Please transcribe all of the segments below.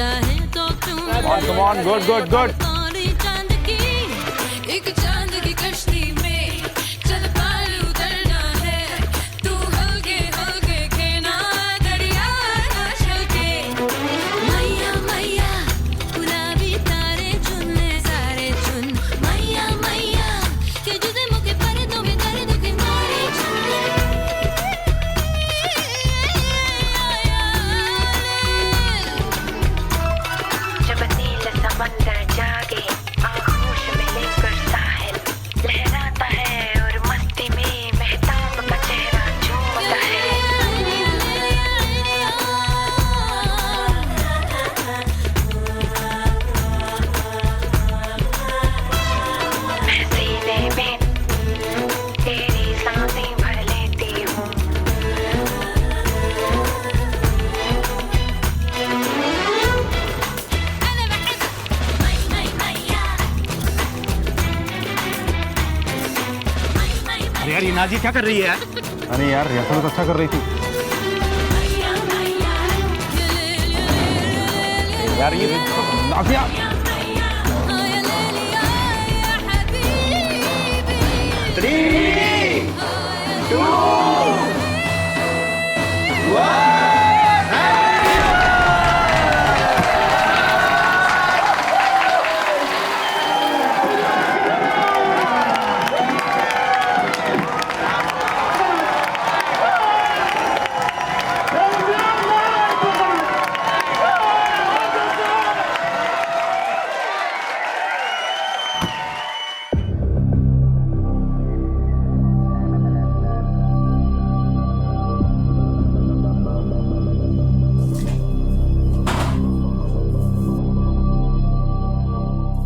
चाहे तो क्यों Come on, good, good, good. चांद की एक चांद की कश्ती में चल पार उतरना है तू हल्के हल्के खेना दरिया ना छलके मैया मैया गुलाबी तारे चुनने सारे चुन मैया मैया के जुदे मुके पर्दों में दर्द की मारी जब नील समंदर जागे आगोश में लेकर साहिल लहराता है और मस्ती में महताब का चेहरा झूमता है मैं सीने में तेरी सांसें भर लेती हूँ अरे यार ये नाज़िया क्या कर रही है यार? अरे यार रिहर्सल तो अच्छा कर रही थी यार। ये नाज़िया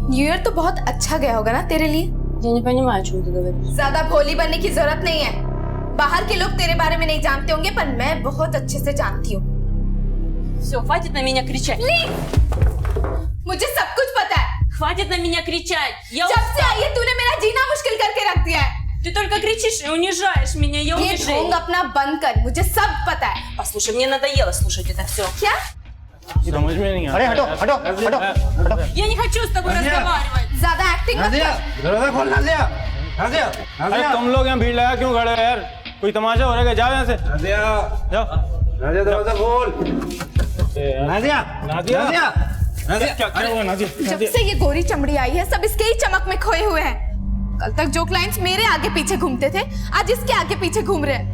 न्यू ईयर तो बहुत अच्छा गया होगा ना तेरे लिए? Я не понимаю, о чем ты говоришь. ज्यादा भोली बनने की जरूरत नहीं है। बाहर के लोग तेरे बारे में नहीं जानते होंगे पर मैं बहुत अच्छे से जानती हूँ। Все, хватит на меня кричать. मुझे सब कुछ पता है। Хватит на меня кричать. Я जब से आई है तूने मेरा जीना मुश्किल करके रख दिया है। Ты только кричишь и унижаешь меня. Я ये ढोंग унижаю. अपना बंद कर, मुझे सब पता है। Послушай, мне надоело слушать это все. क्या? समझ में नहीं आ अरे हटो हटो हटो हटो। Я не хочу с тобой разговаривать. ज्यादा एक्टिंग मत नाज़िया कर। दरवाजा खोल नाज़िया नाज़िया अरे नाज़िया तुम लोग यहाँ भीड़ लगा क्यों खड़े हो यार? कोई तमाशा हो रहा है क्या? जाओ यहाँ से नाज़िया जाओ। नाज़िया दरवाजा खोल नाज़िया नाज़िया नाज़िया नाज़िया क्या हुआ नाज़िया? जब से ये गोरी चमड़ी आई है सब इसके ही चमक में खोए हुए हैं। कल तक जो क्लाइंट्स मेरे आगे पीछे घूमते थे आज इसके आगे पीछे घूम रहे हैं।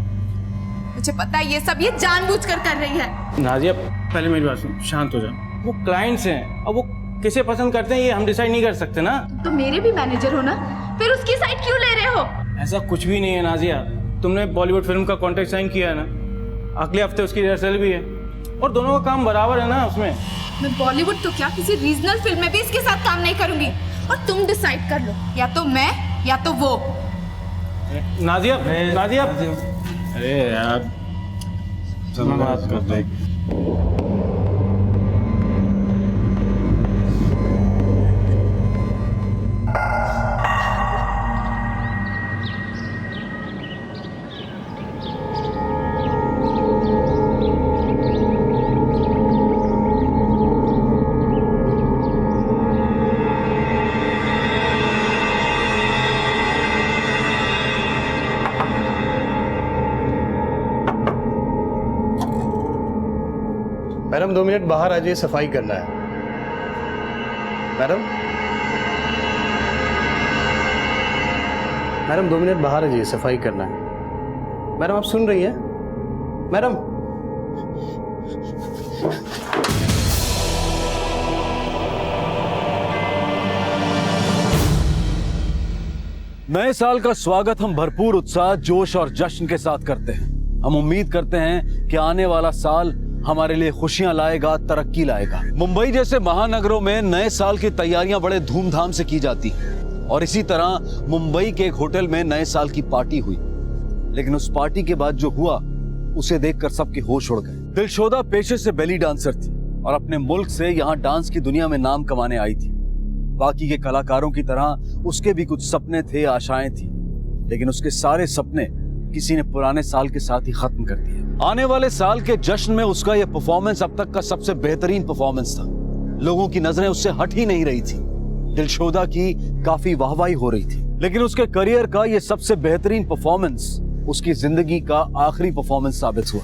मुझे पता है ये सब ये जानबूझकर कर रही है। नाज़िया पहले मेरी बात सुन, शांत हो जाओ। वो क्लाइंट्स हैं और वो किसे पसंद करते हैं ये हम डिसाइड नहीं कर सकते ना। तो मेरे भी मैनेजर हो ना, फिर उसकी साइड क्यों ले रहे हो? ऐसा कुछ भी नहीं है नाज़िया। तुमने बॉलीवुड फिल्म का कॉन्ट्रैक्ट साइन किया है ना, अगले हफ्ते उसकी रिहर्सल भी है और दोनों का काम बराबर है ना उसमें। मैं बॉलीवुड तो क्या किसी रीजनल फिल्म में भी इसके साथ काम नहीं करूंगी और तुम डिसाइड कर लो, या तो मैं या तो वो। नाज़िया नाज़िया अरे यार सब बात करते हैं। मैडम 2 मिनट बाहर आ जाइए, सफाई करना है। मैडम मैडम 2 मिनट बाहर आ जाइए, सफाई करना है। मैडम आप सुन रही हैं? मैडम नए साल का स्वागत हम भरपूर उत्साह, जोश और जश्न के साथ करते हैं। हम उम्मीद करते हैं कि आने वाला साल हमारे लिए खुशियां लाएगा, तरक्की लाएगा। मुंबई जैसे महानगरों में नए साल की तैयारियां बड़े धूमधाम से की जाती हैं और इसी तरह मुंबई के एक होटल में नए साल की पार्टी हुई। लेकिन उस पार्टी के बाद जो हुआ उसे देखकर सबके होश उड़ गए। दिलशोदा पेशे से बेली डांसर थी और अपने मुल्क से यहाँ डांस की दुनिया में नाम कमाने आई थी। बाकी के कलाकारों की तरह उसके भी कुछ सपने थे, आशाएं थी, लेकिन उसके सारे सपने किसी ने पुराने साल के साथ ही खत्म कर दिए। आने वाले साल के जश्न में उसका यह परफॉर्मेंस अब तक का सबसे बेहतरीन परफॉर्मेंस था लोगों की नजरें उससे हट ही नहीं रही थी। दिलशोदा की काफी वाहवाही हो रही थी, लेकिन उसके करियर का ये सबसे बेहतरीन परफॉर्मेंस उसकी जिंदगी का आखिरी परफॉर्मेंस साबित हुआ।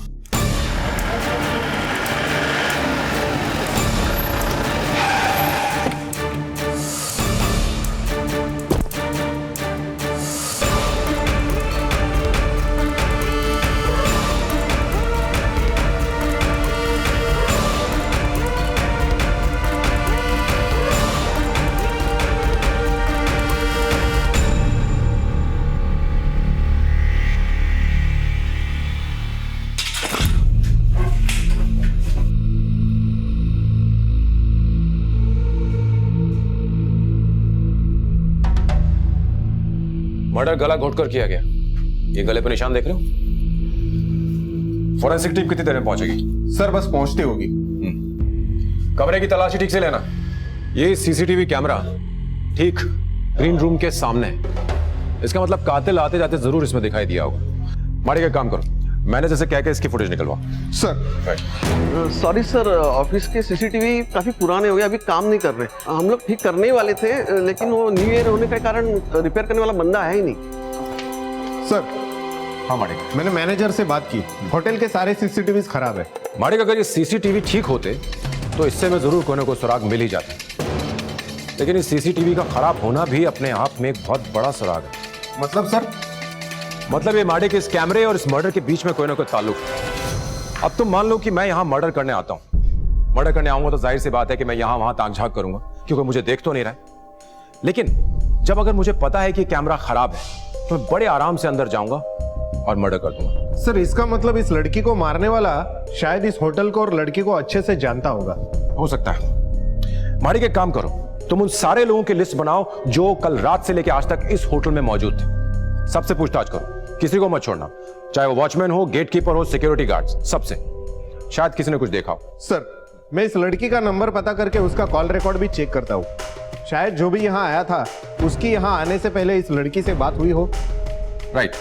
मर्डर गला घोटकर किया गया। ये गले पर निशान देख रहे हो? फोरेंसिक टीम कितनी देर में पहुंचेगी? सर बस पहुंचती होगी। कमरे की तलाशी ठीक से लेना। ये सीसीटीवी कैमरा ठीक ग्रीन रूम के सामने है। इसका मतलब कातिल आते जाते जरूर इसमें दिखाई दिया होगा। माड़ी का काम करो, मैनेजर से कह के इसकी फुटेज निकलवा। सर सॉरी सर, ऑफिस के सीसीटीवी काफी पुराने हो गए, अभी काम नहीं कर रहे। हम लोग ठीक करने ही वाले थे, लेकिन वो न्यू ईयर होने के कारण रिपेयर करने वाला बंदा है ही नहीं। सर हाँ माड़ी, मैंने मैनेजर से बात की, होटल के सारे सीसीटीवी खराब है। माड़ी अगर ये सीसीटीवी ठीक होते तो इससे में जरूर कोई ना कोई सुराग मिल ही जाता, लेकिन इस सीसीटीवी का खराब होना भी अपने आप में एक बहुत बड़ा सुराग है। मतलब सर? मतलब ये माड़े के इस कैमरे और इस मर्डर के बीच में कोई ना कोई ताल्लुक है। अब तुम मान लो कि मैं यहां मर्डर करने आता हूं। मर्डर करने आऊंगा तो जाहिर सी बात है कि मैं यहां वहां ताक झांक करूंगा, क्योंकि मुझे देख तो नहीं रहा है। लेकिन जब अगर मुझे पता है कि कैमरा खराब है तो मैं बड़े आराम से अंदर जाऊंगा और मर्डर कर दूंगा। सर इसका मतलब इस लड़की को मारने वाला शायद इस होटल को और लड़की को अच्छे से जानता होगा। हो सकता है। माड़ी के काम करो, तुम उन सारे लोगों की लिस्ट बनाओ जो कल रात से लेकर आज तक इस होटल में मौजूद थे। सबसे पूछताछ करो, किसी को मत छोड़ना, चाहे वो वॉचमैन हो, गेटकीपर हो, सिक्योरिटी गार्ड्स, सबसे। शायद किसी ने कुछ देखा हो। सर मैं इस लड़की का नंबर पता करके उसका कॉल रिकॉर्ड भी चेक करता हूँ। शायद जो भी यहाँ आया था उसकी यहाँ आने से पहले इस लड़की से बात हुई हो। राइट।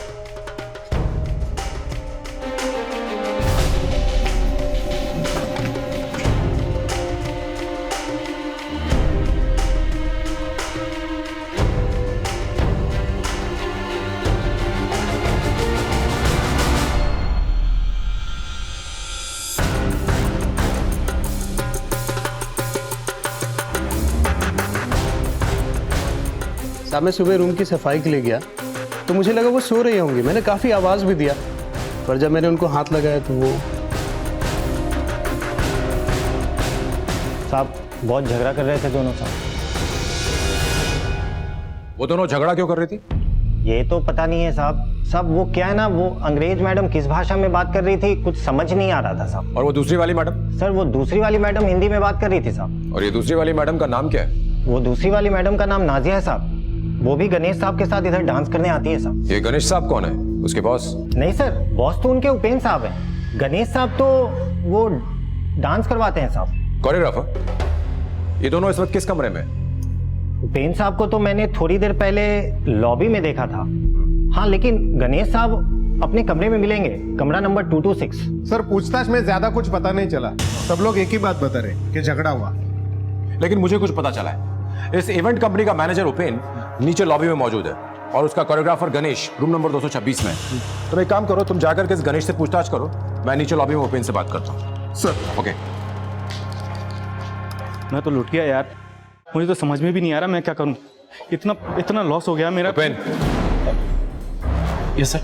साहब मैं सुबह रूम की सफाई के लिए गया तो मुझे लगा वो सो रही होंगी, मैंने काफ़ी आवाज़ भी दिया, पर जब मैंने उनको हाथ लगाया तो वो साहब बहुत झगड़ा कर रहे थे दोनों साहब। वो दोनों झगड़ा क्यों कर रही थी? ये तो पता नहीं है साहब। साहब वो क्या है ना, वो अंग्रेज मैडम किस भाषा में बात कर रही थी कुछ समझ नहीं आ रहा था साहब। और वो दूसरी वाली मैडम? सर वो दूसरी वाली मैडम हिंदी में बात कर रही थी साहब। और ये दूसरी वाली मैडम का नाम क्या है? वो दूसरी वाली मैडम का नाम नाजिया है साहब। वो भी गणेश साहब के साथ इधर डांस करने आती है साहब। ये गणेश साहब कौन है? उसके बॉस? नहीं सर, बॉस तो उनके उपेंद्र साहब हैं। गणेश साहब तो वो डांस करवाते हैं साहब। कोरियोग्राफर? ये दोनों इस वक्त किस कमरे में? उपेंद्र साहब को तो मैंने थोड़ी देर पहले लॉबी में देखा था। हाँ लेकिन गणेश साहब अपने कमरे में मिलेंगे, कमरा नंबर 226। सर पूछताछ में ज्यादा कुछ पता नहीं चला, सब लोग एक ही बात बता रहे कि झगड़ा हुआ। लेकिन मुझे कुछ पता चला है, इस इवेंट कंपनी का मैनेजर उपेंद्र नीचे लॉबी में मौजूद है और उसका कोरियोग्राफर गणेश रूम नंबर 226 में। तुम एक काम करो, तुम जाकर के इस गणेश से पूछताछ करो, मैं नीचे लॉबी में उपेंद्र से बात करता हूँ। Sir okay. मैं तो लुट गया यार, मुझे तो समझ में भी नहीं आ रहा मैं क्या करूं। इतना लॉस हो गया मेरा। उपेंद्र। Yes sir.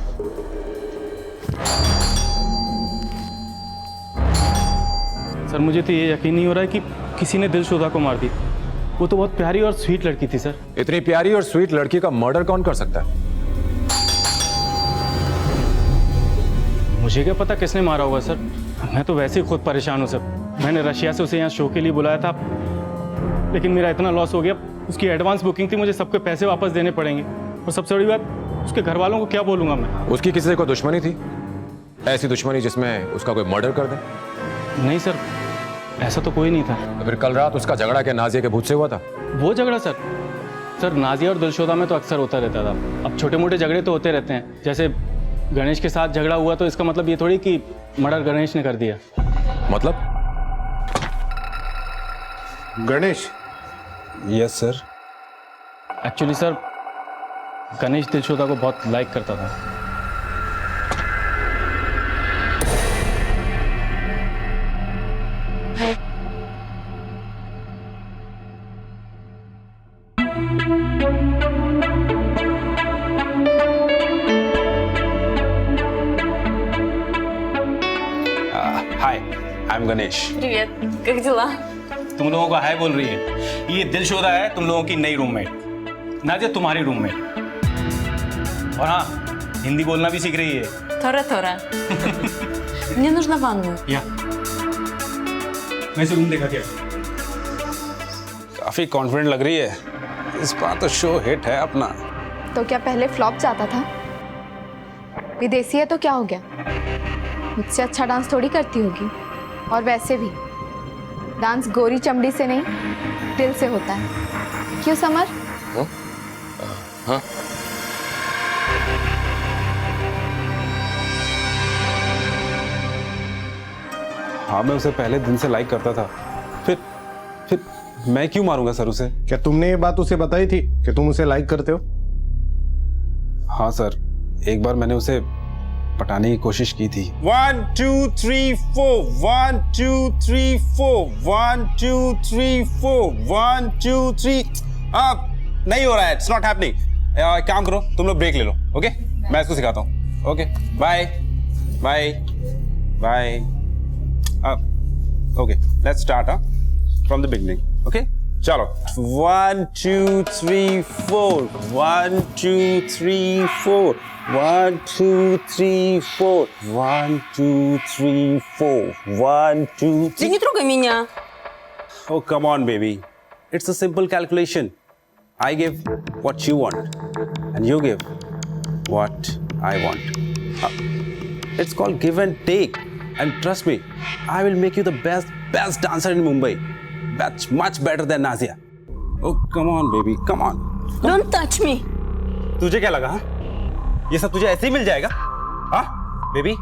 सर मुझे तो ये यकीन नहीं हो रहा है कि किसी ने दिलशोदा को मार दी। वो तो बहुत प्यारी और स्वीट लड़की थी सर। इतनी प्यारी और स्वीट लड़की का मर्डर कौन कर सकता है? मुझे क्या पता किसने मारा होगा सर, मैं तो वैसे ही खुद परेशान हूँ सर। मैंने रशिया से उसे यहाँ शो के लिए बुलाया था, लेकिन मेरा इतना लॉस हो गया। उसकी एडवांस बुकिंग थी, मुझे सबके पैसे वापस देने पड़ेंगे। और सबसे बड़ी बात, उसके घर वालों को क्या बोलूँगा मैं? उसकी किसी से कोई दुश्मनी थी? ऐसी दुश्मनी जिसमें उसका कोई मर्डर कर दे? नहीं सर, ऐसा तो कोई नहीं था। तो फिर कल रात उसका झगड़ा क्या नाजिया के भूत से हुआ था? वो झगड़ा सर नाजिया और दिलशोदा में तो अक्सर होता रहता था। अब छोटे मोटे झगड़े तो होते रहते हैं, जैसे गणेश के साथ झगड़ा हुआ तो इसका मतलब ये थोड़ी कि मर्डर गणेश ने कर दिया। मतलब? Ganesh, yes sir. Actually sir, Ganesh Dilshoda को बहुत लाइक करता था। Hi, I am Ganesh. Привет. Как дела? तुम लोगों को हाय बोल रही है। ये दिलशोदा है तुम लोगों की नई रूममेट, नाजिया तुम्हारी रूममेट। और हाँ, हिंदी बोलना भी सीख रही है। Тора-тора. Мне нужна ванна. या मैं इसे रूम देखा क्या? काफी कॉन्फिडेंट लग रही है, इस बार तो शो हिट है अपना। तो क्या पहले फ्लॉप जाता था? विदेशी है तो क्या हो गया? मुझसे अच्छा डांस थोड़ी करती होगी। और वैसे भी डांस गोरी चमड़ी से नहीं, दिल से होता है। क्यों समर? हाँ। हाँ, मैं उसे पहले दिन से लाइक करता था। फिर मैं क्यों मारूंगा सर उसे? क्या तुमने ये बात उसे बताई थी कि तुम उसे लाइक करते हो? हाँ सर, एक बार मैंने उसे पटाने की कोशिश की थी। 1 2 3 4 1 2 3 4 1 2 3 4 1 2 3। नहीं हो रहा है, इट्स नॉट हैपनिंग। काम करो, तुम लोग ब्रेक ले लो, ओके? मैं इसको सिखाता हूँ। Okay, bye bye bye. Okay, let's start from the beginning. Okay, चलो। 1 2 3 4 1 2 3 4 1 2 3 4 1 2 3 4 1 2 Ты не трогай меня. Oh, come on, baby. It's a simple calculation. I give what you want, and you give what I want. It's called give and take. And trust me, I will make you the best dancer in Mumbai. That's much better than Nazia. Oh, come on, baby, come on. Don't touch me. तुझे क्या लगा? हाँ? ये सब तुझे ऐसे ही मिल जाएगा? हाँ, बेबी,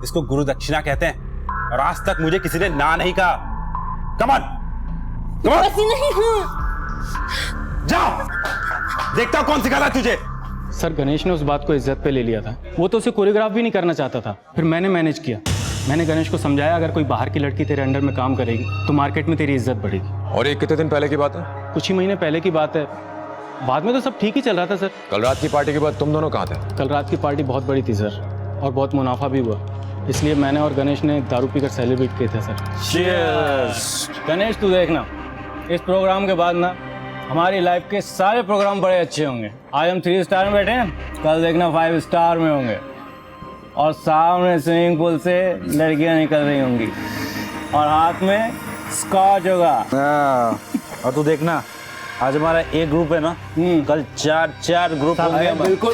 इसको गुरु दक्षिणा कहते हैं। और आज तक मुझे किसी ने ना नहीं कहा। Come on, come on. ऐसी नहीं हूँ। जाओ, देखता हूँ कौन सिखा रहा है तुझे। सर, गणेश ने उस बात को इज्जत पे ले लिया था। वो तो उसे कोरियोग्राफ भी नहीं करना चाहता था। फिर मैंने मैनेज किया। मैंने गणेश को समझाया, अगर कोई बाहर की लड़की तेरे अंडर में काम करेगी तो मार्केट में तेरी इज्जत बढ़ेगी। और ये कितने दिन पहले की बात है? कुछ ही महीने पहले की बात है। बाद में तो सब ठीक ही चल रहा था सर। कल रात की पार्टी के बाद तुम दोनों कहाँ थे? कल रात की पार्टी बहुत बड़ी थी सर, और बहुत मुनाफा भी हुआ। इसलिए मैंने और गणेश ने दारू पीकर सेलिब्रेट किए थे सर। Cheers. गणेश, तू देखना, इस प्रोग्राम के बाद ना हमारी लाइफ के सारे प्रोग्राम बड़े अच्छे होंगे। आज हम 3 स्टार में बैठे हैं, कल देखना 5 स्टार में होंगे। और सामने स्विमिंग पूल से लड़कियां निकल रही होंगी और हाथ में स्कॉच होगा। और तू देखना, आज हमारा एक ग्रुप है ना, कल 4 ग्रुप होंगे। बिल्कुल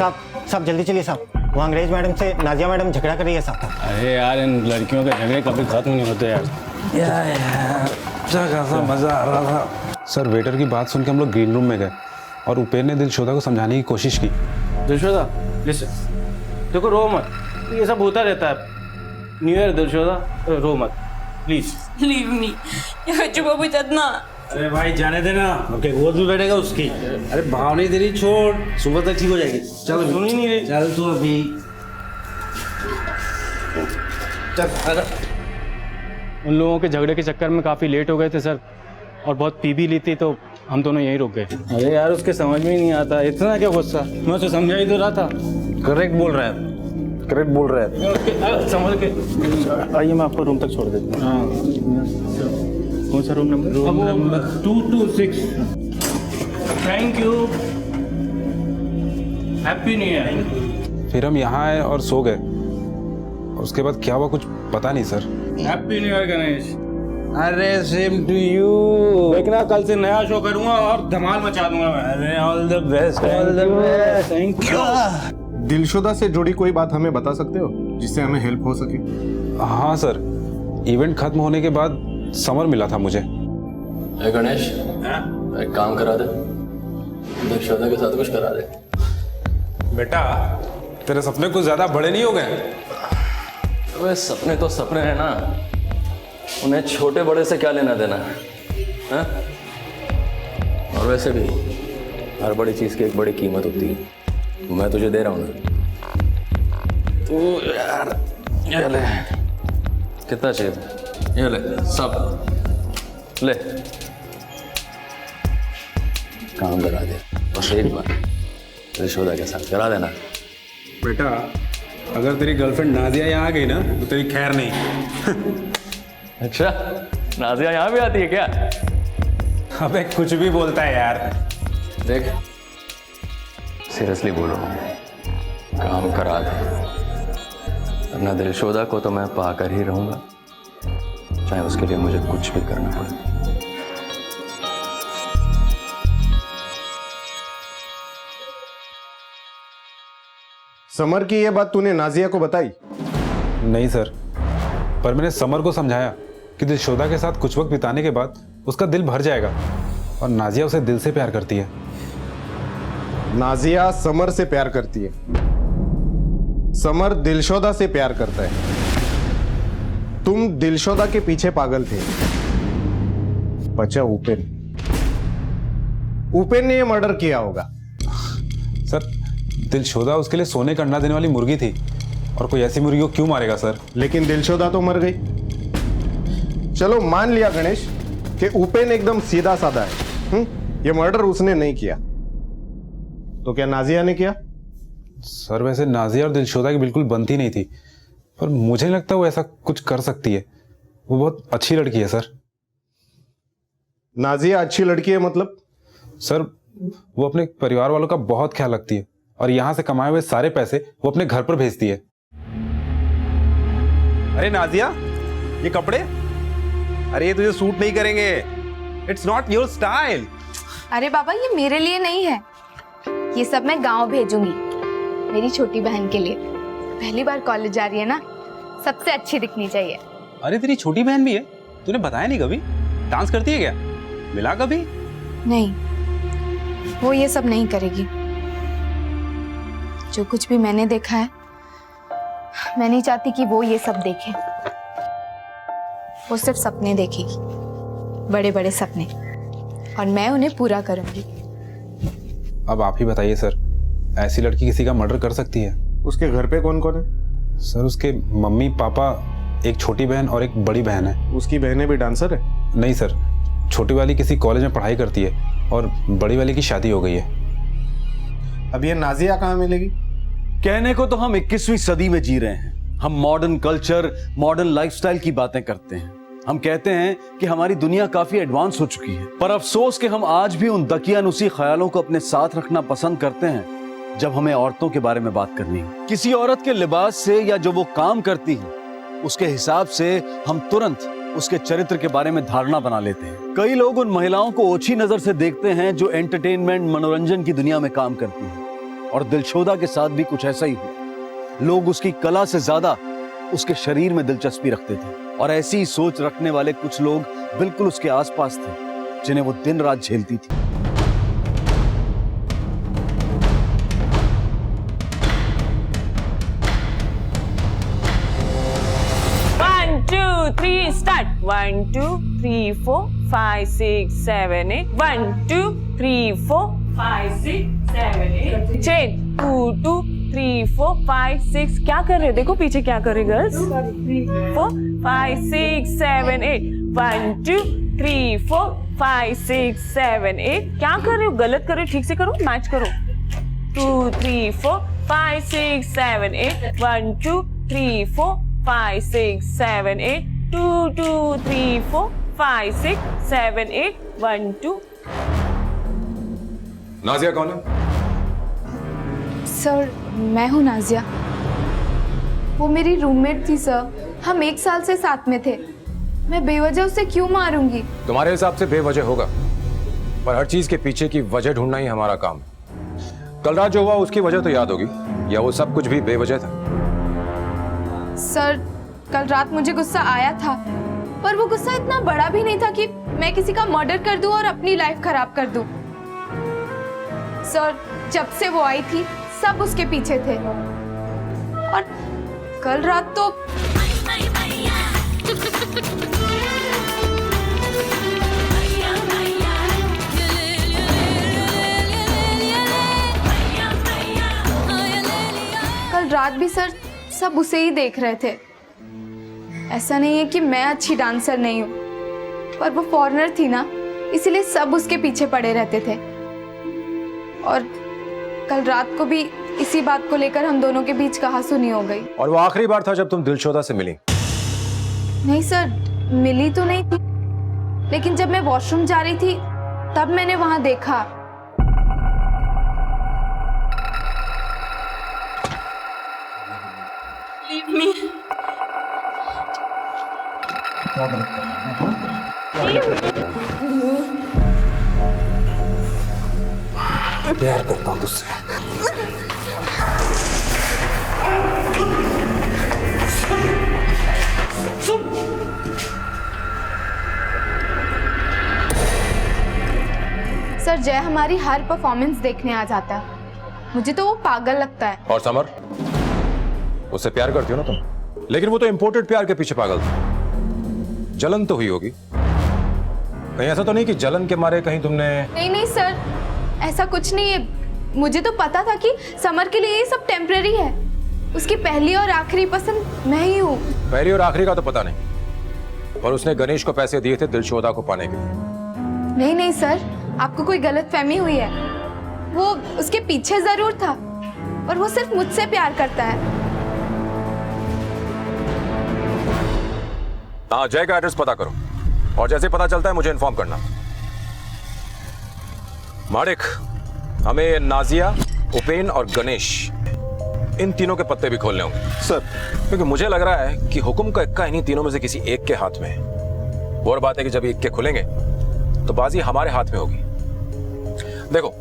सब जल्दी चलिए साहब। वो अंग्रेज मैडम से नाजिया मैडम झगड़ा कर रही है साहब। अरे यार, इन लड़कियों के झगड़े कभी खत्म नहीं होते यार। अच्छा खासा मजा आ रहा था। सर, वेटर की बात सुन के हम लोग ग्रीन रूम में गए और उपेर ने दिलशोदा को समझाने की कोशिश की। दिलशोदा, लिसन, देखो, रो मत, ये सब होता रहता है। न्यू ईयर दिलशोदा, रो मत प्लीज। Leave me. Я хочу побыть одна. अरे भाई जाने देना, ओके, गोद में बैठेगा उसकी। अरे भाव नहीं तेरी, छोड़, सुबह तक ठीक हो जाएगी। चल, सुन ही नहीं रही। चल तू अभी चल। उन लोगों के झगड़े के चक्कर में काफ़ी लेट हो गए थे सर, और बहुत पी भी ली थी, तो हम दोनों यहीं रुक गए। अरे यार, उसके समझ में ही नहीं आता, इतना क्या गुस्सा। मैं उसे समझा ही तो रहा था। करेक्ट बोल रहा है, करेक्ट बोल रहा है। समझ के आइए, मैं आपको रूम तक छोड़ देता हूँ। हाँ, कौन सा room number? Room number 226। Thank you, happy new year. फिर हम यहाँ आए और सो गए। उसके बाद क्या हुआ कुछ पता नहीं sir. Happy new year Ganesh. अरे सेम टू यू। देखना, कल से नया शो करूंगा और धमाल मचा दूंगा मैं। अरे all the best, all the best. Thank you. Dilshoda से जुड़ी कोई बात हमें बता सकते हो जिससे हमें हेल्प हो सके? हाँ सर, इवेंट खत्म होने के बाद समर मिला था मुझे। गणेश, एक काम करा दे, दिलशोदा के साथ कुछ करा दे। बेटा, तेरे सपने कुछ ज्यादा बड़े नहीं हो गए? अबे सपने तो सपने हैं ना, उन्हें छोटे बड़े से क्या लेना देना है? और वैसे भी हर बड़ी चीज़ की एक बड़ी कीमत होती है, मैं तुझे दे रहा हूँ ना। तो यार ये ले, कितना चाहिए? ये ले सब ले, काम करा दे बस एक बार, यशोदा के साथ करा देना। बेटा अगर तेरी गर्लफ्रेंड नाजिया यहाँ आ गई ना तो तेरी खैर नहीं। अच्छा, नाजिया यहाँ भी आती है क्या? अबे कुछ भी बोलता है यार। देख सीरियसली बोल रहा हूँ, काम करा दे, अपना दिलशोदा को तो मैं पाकर ही रहूंगा, चाहे उसके लिए मुझे कुछ भी करना पड़े। समर की ये बात तूने नाजिया को बताई? नहीं सर, पर मैंने समर को समझाया कि दिलशोदा के साथ कुछ वक्त बिताने के बाद उसका दिल भर जाएगा और नाजिया उसे दिल से प्यार करती है। नाजिया समर से प्यार करती है, समर दिलशोदा से प्यार करता है। तुम दिलशोदा के पीछे पागल थे। बचा उपेन ने ये मर्डर किया होगा। सर दिलशोदा उसके लिए सोने का अंडा देने वाली मुर्गी थी, और कोई ऐसी मुर्गी को क्यों मारेगा सर? लेकिन दिलशोदा तो मर गई। चलो मान लिया गणेश कि उपेन एकदम सीधा साधा है, ये मर्डर उसने नहीं किया, तो क्या नाजिया ने किया? सर वैसे नाजिया और दिलशोदा की बिल्कुल बनती नहीं थी, पर मुझे नहीं लगता वो ऐसा कुछ कर सकती है। वो बहुत अच्छी लड़की है सर। नाजिया अच्छी लड़की है मतलब? सर वो अपने परिवार वालों का बहुत ख्याल रखती है, और यहाँ से कमाए हुए सारे पैसे वो अपने घर पर भेजती है। अरे नाजिया, ये कपड़े, अरे ये तुझे सूट नहीं करेंगे, इट्स नॉट योर स्टाइल। अरे बाबा ये मेरे लिए नहीं है, ये सब मैं गांव भेजूंगी मेरी छोटी बहन के लिए। पहली बार कॉलेज जा रही है ना, सबसे अच्छी दिखनी चाहिए। अरे तेरी छोटी बहन भी है, तूने बताया नहीं कभी। डांस करती है क्या? मिला कभी? नहीं, वो ये सब नहीं करेगी। जो कुछ भी मैंने देखा है, मैं नहीं चाहती कि वो ये सब देखे। वो सिर्फ सपने देखेगी, बड़े बड़े सपने, और मैं उन्हें पूरा करूंगी। अब आप ही बताइए सर, ऐसी लड़की किसी का मर्डर कर सकती है? उसके घर पे कौन कौन है? सर उसके मम्मी पापा, एक छोटी बहन और एक बड़ी बहन है। उसकी बहनें भी डांसर है? नहीं सर, छोटी वाली किसी कॉलेज में पढ़ाई करती है और बड़ी वाली की शादी हो गई है। अब ये नाजिया कहाँ मिलेगी? कहने को तो हम 21वीं सदी में जी रहे हैं। हम मॉडर्न कल्चर, मॉडर्न लाइफस्टाइल की बातें करते हैं। हम कहते हैं कि हमारी दुनिया काफी एडवांस हो चुकी है, पर अफसोस कि हम आज भी उन दकियानुसी ख्यालों को अपने साथ रखना पसंद करते हैं जब हमें औरतों के बारे में बात करनी है। किसी औरत के लिबास से या जो वो काम करती है उसके हिसाब से हम तुरंत उसके चरित्र के बारे में धारणा बना लेते हैं। कई लोग उन महिलाओं को ओछी नजर से देखते हैं जो एंटरटेनमेंट, मनोरंजन की दुनिया में काम करती हैं, और दिलशोदा के साथ भी कुछ ऐसा ही हुआ। लोग उसकी कला से ज्यादा उसके शरीर में दिलचस्पी रखते थे, और ऐसी ही सोच रखने वाले कुछ लोग बिल्कुल उसके आसपास थे जिन्हें वो दिन रात झेलती थी। One, two, three, start. 1, 2, 3, 4, 5, 6, 7, 8. 1, 2, 3, 4, 5, 6, 7, 8. Change. 2, 2, 3, 4, 5, 6. क्या कर रहे हो? देखो पीछे क्या कर रहे गर्ल्स? 4, 5, 6, 7, 8. 1, 2, 3, 4, 5, 6, 7, 8. क्या कर रहे हो? गलत कर रहे हो, ठीक से करो, मैच करो। 2, 3, 4, 5, 6, 7, 8. 1, 2, 3, 4, 5, 6, 7, 8. 2, 2, 3, 4, 5, 6, 7, 8. 1, 2. नाजिया कौन है? सर मैं हूँ नाजिया। वो मेरी रूममेट थी सर, हम 1 साल से साथ में थे। मैं बेवजह उसे क्यों मारूंगी? तुम्हारे हिसाब से बेवजह होगा, पर हर चीज के पीछे की वजह ढूंढना ही हमारा काम है। कल रात जो हुआ उसकी वजह तो याद होगी, या वो सब कुछ भी बेवजह था? सर कल रात मुझे गुस्सा आया था, पर वो गुस्सा इतना बड़ा भी नहीं था कि मैं किसी का मर्डर कर दूं और अपनी लाइफ खराब कर दूं। सर जब से वो आई थी सब उसके पीछे थे, और कल रात तो भी सर सब उसे ही देख रहे थे। ऐसा नहीं है कि मैं अच्छी डांसर नहीं हूँ, पर वो फॉरेनर थी ना, इसीलिए सब उसके पीछे पड़े रहते थे। और कल रात को भी इसी बात को लेकर हम दोनों के बीच कहासुनी हो गई। और वो आखिरी बार था जब तुम दिलशोदा से मिली? नहीं सर, मिली तो नहीं थी, लेकिन जब मैं वॉशरूम जा रही थी तब मैंने वहां देखा। Leave me. प्यार करता हूँ तुझसे। सर जय हमारी हर परफॉर्मेंस देखने आ जाता है, मुझे तो वो पागल लगता है। और समर, उससे प्यार करती हो ना तुम? लेकिन वो तो इंपोर्टेड प्यार के पीछे पागल था। जलन तो हुई होगी कहीं? ऐसा तो नहीं कि जलन के मारे कहीं तुमने? नहीं नहीं सर, ऐसा कुछ नहीं है। मुझे तो पता था कि समर के लिए ये सब टेम्परेरी है। उसकी पहली और आखिरी पसंद मैं ही हूँ। पहली और आखिरी का तो पता नहीं, पर उसने गणेश को पैसे दिए थे दिलशोदा को पाने के लिए। नहीं नहीं सर, आपको कोई गलतफहमी हुई है। वो उसके पीछे जरूर था, पर वो सिर्फ मुझसे प्यार करता है। हाँ, जय का एड्रेस पता करो और जैसे पता चलता है मुझे इन्फॉर्म करना। माड़िक, हमें नाजिया, उपेन और गणेश, इन तीनों के पत्ते भी खोलने होंगे सर। क्योंकि मुझे लग रहा है कि हुक्म का इक्का इन्हीं तीनों में से किसी एक के हाथ में है। और बात है कि जब ये इक्के खुलेंगे तो बाजी हमारे हाथ में होगी। देखो,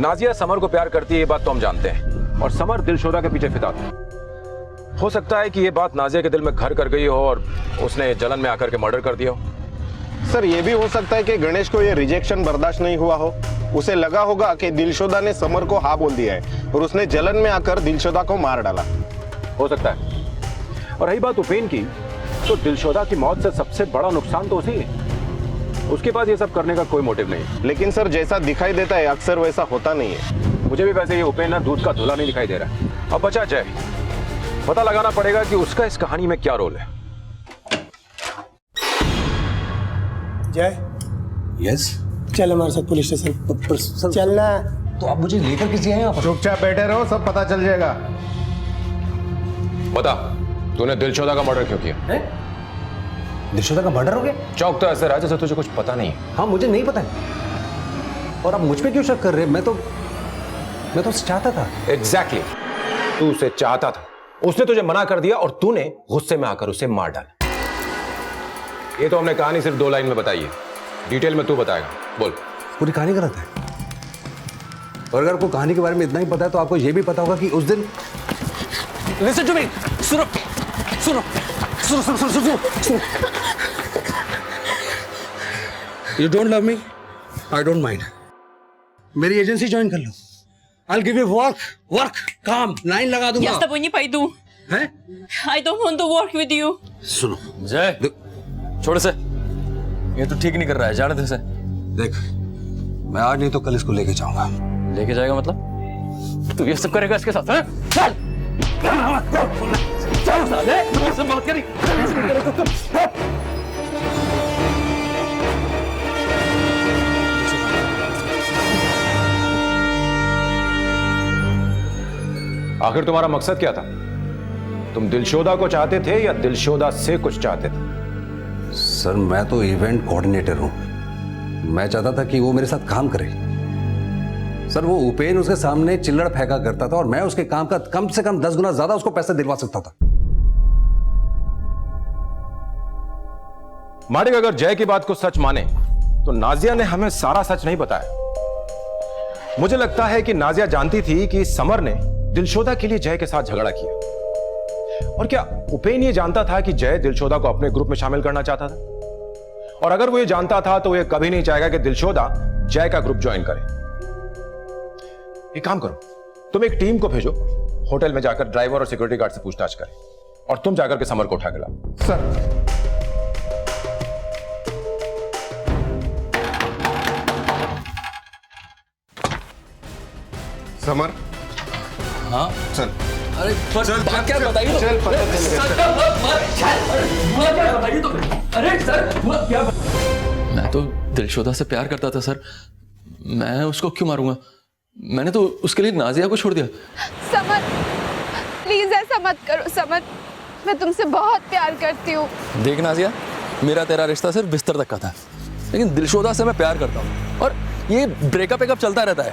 नाजिया समर को प्यार करती है, ये बात तो हम जानते हैं, और समर दिलशोदा के पीछे फिदा था। हो सकता है कि ये बात नाजिया के दिल में घर कर गई हो और उसने जलन में आकर के मर्डर कर दिया हो। सर ये भी हो सकता है कि गणेश को ये रिजेक्शन बर्दाश्त नहीं हुआ हो। उसे लगा होगा कि दिलशोदा ने समर को हाँ बोल दिया है और उसने जलन में आकर दिलशोदा को मार डाला। हो सकता है। और रही बात उपेन की, तो दिलशोदा की मौत से सबसे बड़ा नुकसान तो उसी है। उसके पास ये सब करने का कोई मोटिव नहीं। लेकिन सर जैसा दिखाई देता है अक्सर वैसा होता नहीं है। मुझे भी वैसे ये उपेन ना दूध का धुला नहीं दिखाई दे रहा। अब बचा जय, पता लगाना पड़ेगा कि उसका इस कहानी में क्या रोल है। जय, यस, चल हमारे साथ पुलिस स्टेशन। चलना। तो आप मुझे लेकर किसी आए यहाँ? चुपचाप बैठे रहो, सब पता चल जाएगा। बता, तूने दिलशोदा का मर्डर क्यों किया? दिलशोदा का मर्डर हो गया? चौक तो ऐसे रहा जैसे तुझे कुछ पता नहीं है। हाँ, मुझे नहीं पता है। और आप मुझ पे क्यों शक कर रहे हैं? मैं तो उसे चाहता था। एग्जैक्टली, तू उसे चाहता था। उसने तुझे मना कर दिया और तूने गुस्से में आकर उसे मार डाला। ये तो हमने कहानी सिर्फ 2 लाइन में बताई है, डिटेल में तू बताएगा। बोल। पूरी कहानी गलत है। और अगर आपको कहानी के बारे में इतना ही पता है तो आपको यह भी पता होगा कि उस दिन Listen to me. सुनो सुनो सुनो सुनो सुनो सुनो सुनो। You don't love me? I don't mind. मेरी एजेंसी ज्वाइन कर लो। I'll give you work, काम, लाइन लगा दूंगा। Yes, Tapuni Paidu. हैं? I don't want to work with you. सुनो जय, छोड़ से, ये तो ठीक नहीं कर रहा है, जाने दे इसे। देख, मैं आज नहीं तो कल इसको लेके जाऊंगा। लेके जाएगा मतलब? तू ये सब करेगा इसके साथ? हैं? चल! चल साले, मुझसे बात करी। आखिर तुम्हारा मकसद क्या था? तुम दिलशोदा को चाहते थे या दिलशोदा से कुछ चाहते थे? सर, मैं तो इवेंट कोऑर्डिनेटर हूं। मैं चाहता था कि वो मेरे साथ काम करे। सर, वो उपेन उसके सामने चिल्लड़ फेंका करता था और मैं उसके काम का कम से कम 10 गुना ज्यादा उसको पैसे दिलवा सकता था। माड़िक, अगर जय की बात को सच माने तो नाजिया ने हमें सारा सच नहीं बताया। मुझे लगता है कि नाजिया जानती थी कि समर ने दिलशोदा के लिए जय के साथ झगड़ा किया। और क्या उपेन ये जानता था कि जय दिलशोदा को अपने ग्रुप में शामिल करना चाहता था? और अगर वो ये जानता था तो ये कभी नहीं चाहेगा कि दिलशोदा जय का ग्रुप ज्वाइन करे। एक काम करो, तुम एक टीम को भेजो, होटल में जाकर ड्राइवर और सिक्योरिटी गार्ड से पूछताछ करें, और तुम जाकर के समर को उठा के लाओ। Sir, summer. हाँ सर, अरे पर बात क्या बताइए तो। चल पता बताइए तो। अरे सर क्या? मैं तो दिलशोदा से प्यार करता था सर, मैं उसको क्यों मारूंगा? मैंने तो उसके लिए नाजिया को छोड़ दिया। समर प्लीज ऐसा मत करो समर, मैं तुमसे बहुत प्यार करती हूँ। देख नाजिया, मेरा तेरा रिश्ता सिर्फ बिस्तर तक का था, लेकिन दिलशोदा से मैं प्यार करता हूँ और ये ब्रेकअप वेकअप चलता रहता है।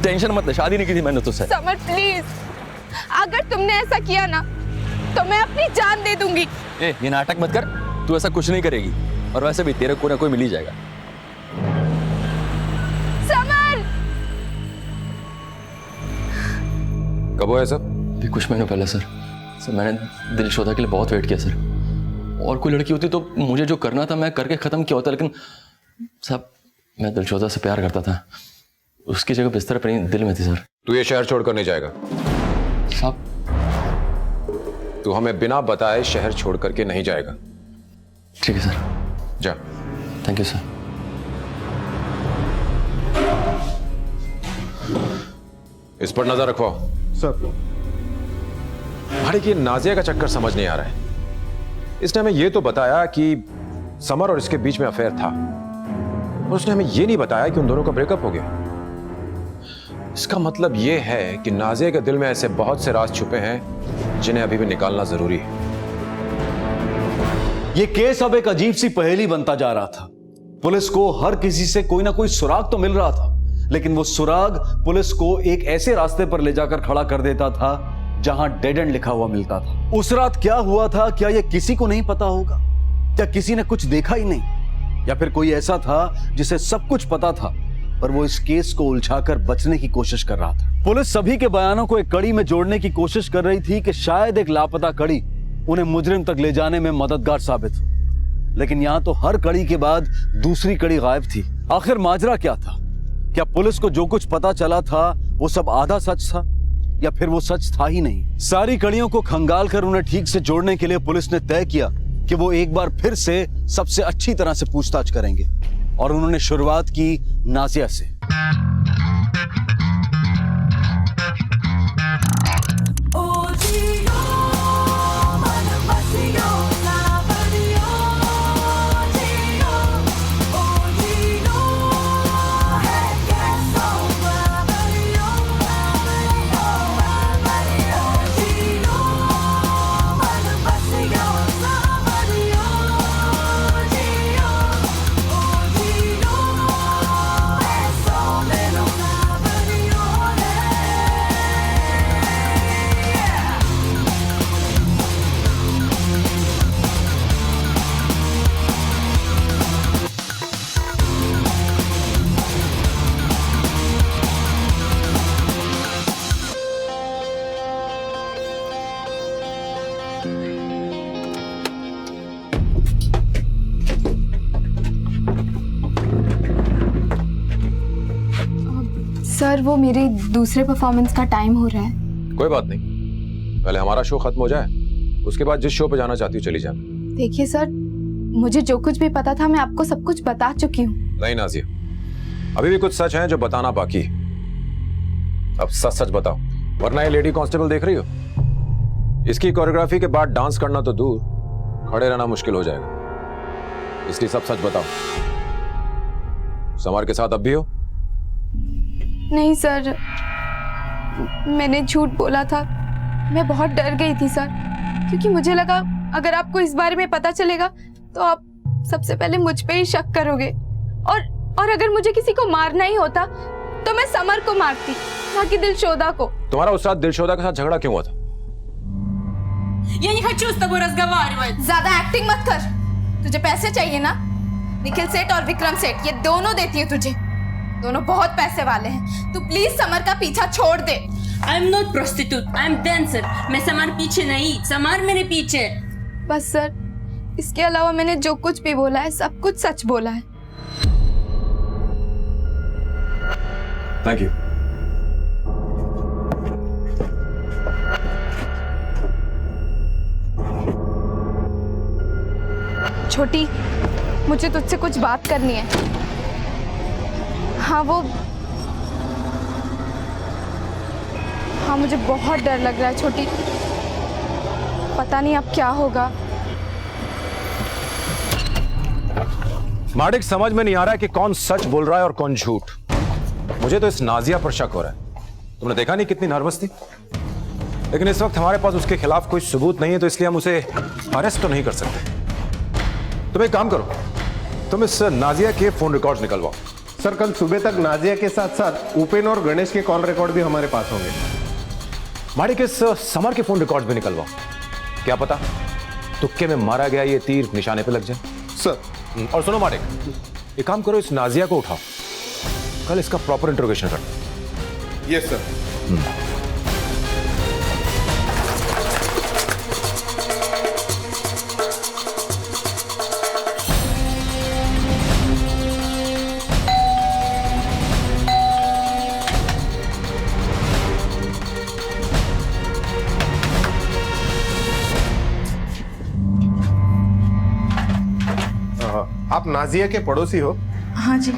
टेंशन मत ले, शादी नहीं की थी मैंने तुझसे। समर प्लीज, अगर तुमने ऐसा किया ना तो मैं अपनी जान दे दूंगी। ये नाटक मत कर, तू ऐसा कुछ नहीं करेगी और वैसे भी तेरे को ना कोई मिल ही जाएगा। समर! कब हुआ है सब? भी कुछ महीनों पहले सर। मैंने दिलशोदा के लिए बहुत वेट किया सर, और कोई लड़की होती तो मुझे जो करना था मैं करके खत्म किया होता, लेकिन साहब मैं दिलशोदा से प्यार करता था, उसकी जगह बिस्तर अपनी दिल में थी सर। तू ये शहर छोड़कर नहीं जाएगा साहब। तू हमें बिना बताए शहर छोड़ करके नहीं जाएगा। ठीक है सर। जा। Thank you sir. इस पर नजर रखो सर। भाई ये नाजिया का चक्कर समझ नहीं आ रहा है। इसने हमें यह तो बताया कि समर और इसके बीच में अफेयर था, और उसने हमें यह नहीं बताया कि उन दोनों का ब्रेकअप हो गया। इसका मतलब यह है कि नाजिया के दिल में ऐसे बहुत से राज छुपे हैं जिन्हें अभी भी निकालना जरूरी है। ये केस अब एक अजीब सी पहेली बनता जा रहा था। पुलिस को हर किसी से कोई ना कोई सुराग तो मिल रहा था, लेकिन वो सुराग पुलिस को एक ऐसे रास्ते पर ले जाकर खड़ा कर देता था जहां डेड एंड लिखा हुआ मिलता था। उस रात क्या हुआ था, क्या यह किसी को नहीं पता होगा? क्या किसी ने कुछ देखा ही नहीं, या फिर कोई ऐसा था जिसे सब कुछ पता था पर वो इस केस को उलझाकर बचने की कोशिश कर रहा था? पुलिस सभी के बयानों को एक कड़ी में जोड़ने की कोशिश कर रही थी कि शायद एक लापता कड़ी उन्हें मुजरिम तक ले जाने में मददगार साबित हो, लेकिन यहां तो हर कड़ी के बाद दूसरी कड़ी गायब थी। आखिर माजरा क्या था? क्या पुलिस को जो कुछ पता चला था वो सब आधा सच था, या फिर वो सच था ही नहीं? सारी कड़ियों को खंगाल कर उन्हें ठीक से जोड़ने के लिए पुलिस ने तय किया कि वो एक बार फिर से सबसे अच्छी तरह से पूछताछ करेंगे, और उन्होंने शुरुआत की नाजिया से। सर वो मेरे दूसरे परफॉर्मेंस का टाइम हो रहा है। कोई बात नहीं, पहले हमारा शो खत्म हो जाए, उसके बाद जिस शो पे जाना चाहती हो चली जाना। देखिए सर, मुझे जो कुछ भी पता था मैं आपको सब कुछ बता चुकी हूँ। नहीं नाजिया, अभी भी कुछ सच है जो बताना बाकी है। अब सच सच बताओ, वरना ये लेडी कांस्टेबल देख रही हो, इसकी कोरियोग्राफी के बाद डांस करना तो दूर, खड़े रहना मुश्किल हो जाएगा। इसलिए सब सच बताओ। समर के साथ अब भी हो? नहीं सर, मैंने झूठ बोला था। मैं बहुत डर गई थी सर, क्योंकि मुझे लगा अगर आपको इस बारे में पता चलेगा तो आप सबसे पहले मुझ पे ही शक करोगे, और अगर मुझे किसी को मारना ही होता तो मैं समर को मारती, ना कि दिलशोदा को। तुम्हारा उस रात दिलशोदा के साथ झगड़ा क्यों हुआ था? Я не хочу с тобой разговаривать. ज्यादा एक्टिंग मत कर। तुझे पैसे चाहिए ना? निखिल सेठ और विक्रम सेठ ये दोनों देती है तुझे, दोनों बहुत पैसे वाले हैं। तू प्लीज समर का पीछा छोड़ दे। I'm not prostitute. I'm dancer. मैं समर पीछे नहीं, समर मेरे पीछे। बस सर, इसके अलावा मैंने जो कुछ भी बोला है सब कुछ सच बोला है। Thank you. छोटी, मुझे तुझसे कुछ बात करनी है। हाँ हाँ मुझे बहुत डर लग रहा है छोटी, पता नहीं अब क्या होगा। माडिक, समझ में नहीं आ रहा है कि कौन सच बोल रहा है और कौन झूठ। मुझे तो इस नाजिया पर शक हो रहा है। तुमने देखा नहीं कितनी नर्वस थी, लेकिन इस वक्त हमारे पास उसके खिलाफ कोई सबूत नहीं है, तो इसलिए हम उसे अरेस्ट तो नहीं कर सकते। तुम एक काम करो, तुम इस नाजिया के फोन रिकॉर्ड्स निकलवाओ। सर कल सुबह तक नाजिया के साथ साथ उपेन और गणेश के कॉल रिकॉर्ड भी हमारे पास होंगे। माडिक, इस समर के फोन रिकॉर्ड्स भी निकलवाओ। क्या पता तुक्के में मारा गया ये तीर निशाने पे लग जाए। सर और सुनो माडिक, एक काम करो, इस नाजिया को उठाओ, कल इसका प्रॉपर इंट्रोगेशन करो। Yes sir. आप नाजिया के पड़ोसी हो? हाँ जी।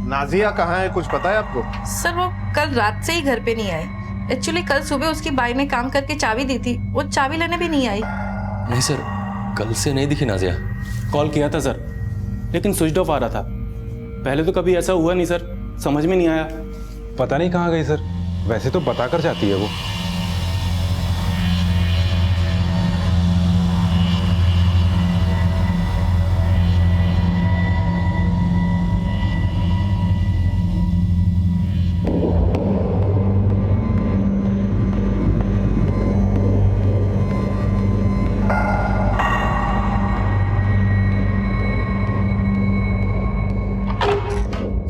नाजिया कहाँ है, कुछ पता है आपको? सर वो कल रात से ही घर पे नहीं आई। एक्चुअली कल सुबह उसकी बाई ने काम करके चाबी दी थी, वो चाबी लेने भी नहीं आई। नहीं सर, कल से नहीं दिखी नाजिया। कॉल किया था सर, लेकिन स्विच ऑफ आ रहा था। पहले तो कभी ऐसा हुआ नहीं सर, समझ में नहीं आया। पता नहीं कहाँ गई सर, वैसे तो बता कर जाती है वो।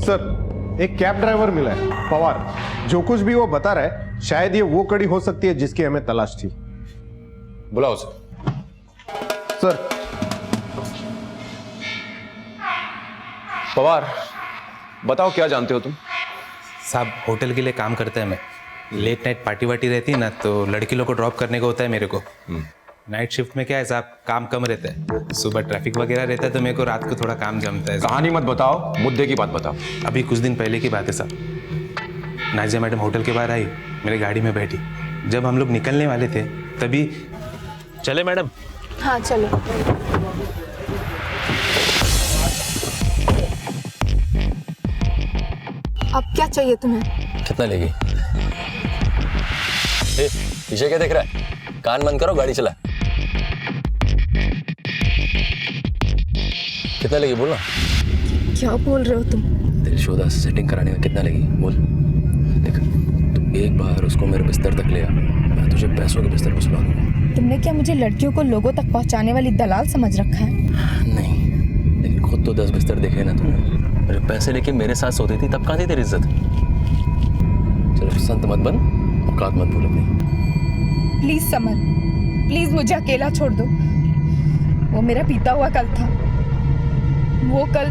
सर एक कैब ड्राइवर मिला है, पवार। जो कुछ भी वो बता रहा है शायद ये वो कड़ी हो सकती है जिसकी हमें तलाश थी। बुलाओ उसे। सर। पवार, बताओ क्या जानते हो तुम? साहब होटल के लिए काम करते हैं मैं। लेट नाइट पार्टी वार्टी रहती है ना, तो लड़की लोग को ड्रॉप करने को होता है मेरे को। नाइट शिफ्ट में क्या है साहब, काम कम रहता है। सुबह ट्रैफिक वगैरह रहता है, तो मेरे को रात को थोड़ा काम जमता है। कहानी मत बताओ, मुद्दे की बात बताओ। अभी कुछ दिन पहले की बात है साहब। नाजिया मैडम होटल के बाहर आई, मेरी गाड़ी में बैठी। जब हम लोग निकलने वाले थे तभी चले मैडम। हाँ चलो। अब क्या चाहिए तुम्हें? कितना लेगी? ए, पीछे क्या देख रहा है? कान बंद करो, गाड़ी चला। कितना लगी बोलना। क्या बोल रहे हो तुम? दिलशोदा सेटिंग कराने में कितना लगी बोल। देख तू एक बार उसको मेरे बिस्तर तक ले आ, मैं तुझे पैसों के बिस्तर पर सुला दूंगा। तुमने क्या मुझे लड़कियों को लोगों तक पहुंचाने वाली दलाल समझ रखा है? नहीं, लेकिन खुद तो 10 बिस्तर देखे ना तूने। मेरे पैसे लेके मेरे साथ सोती थी, तब कहाँ थी तेरी इज्जत? चलो संत मत बन, औकात मत भूल अपनी। प्लीज समर, प्लीज मुझे अकेला छोड़ दो। वो मेरा बीता हुआ कल था, वो कल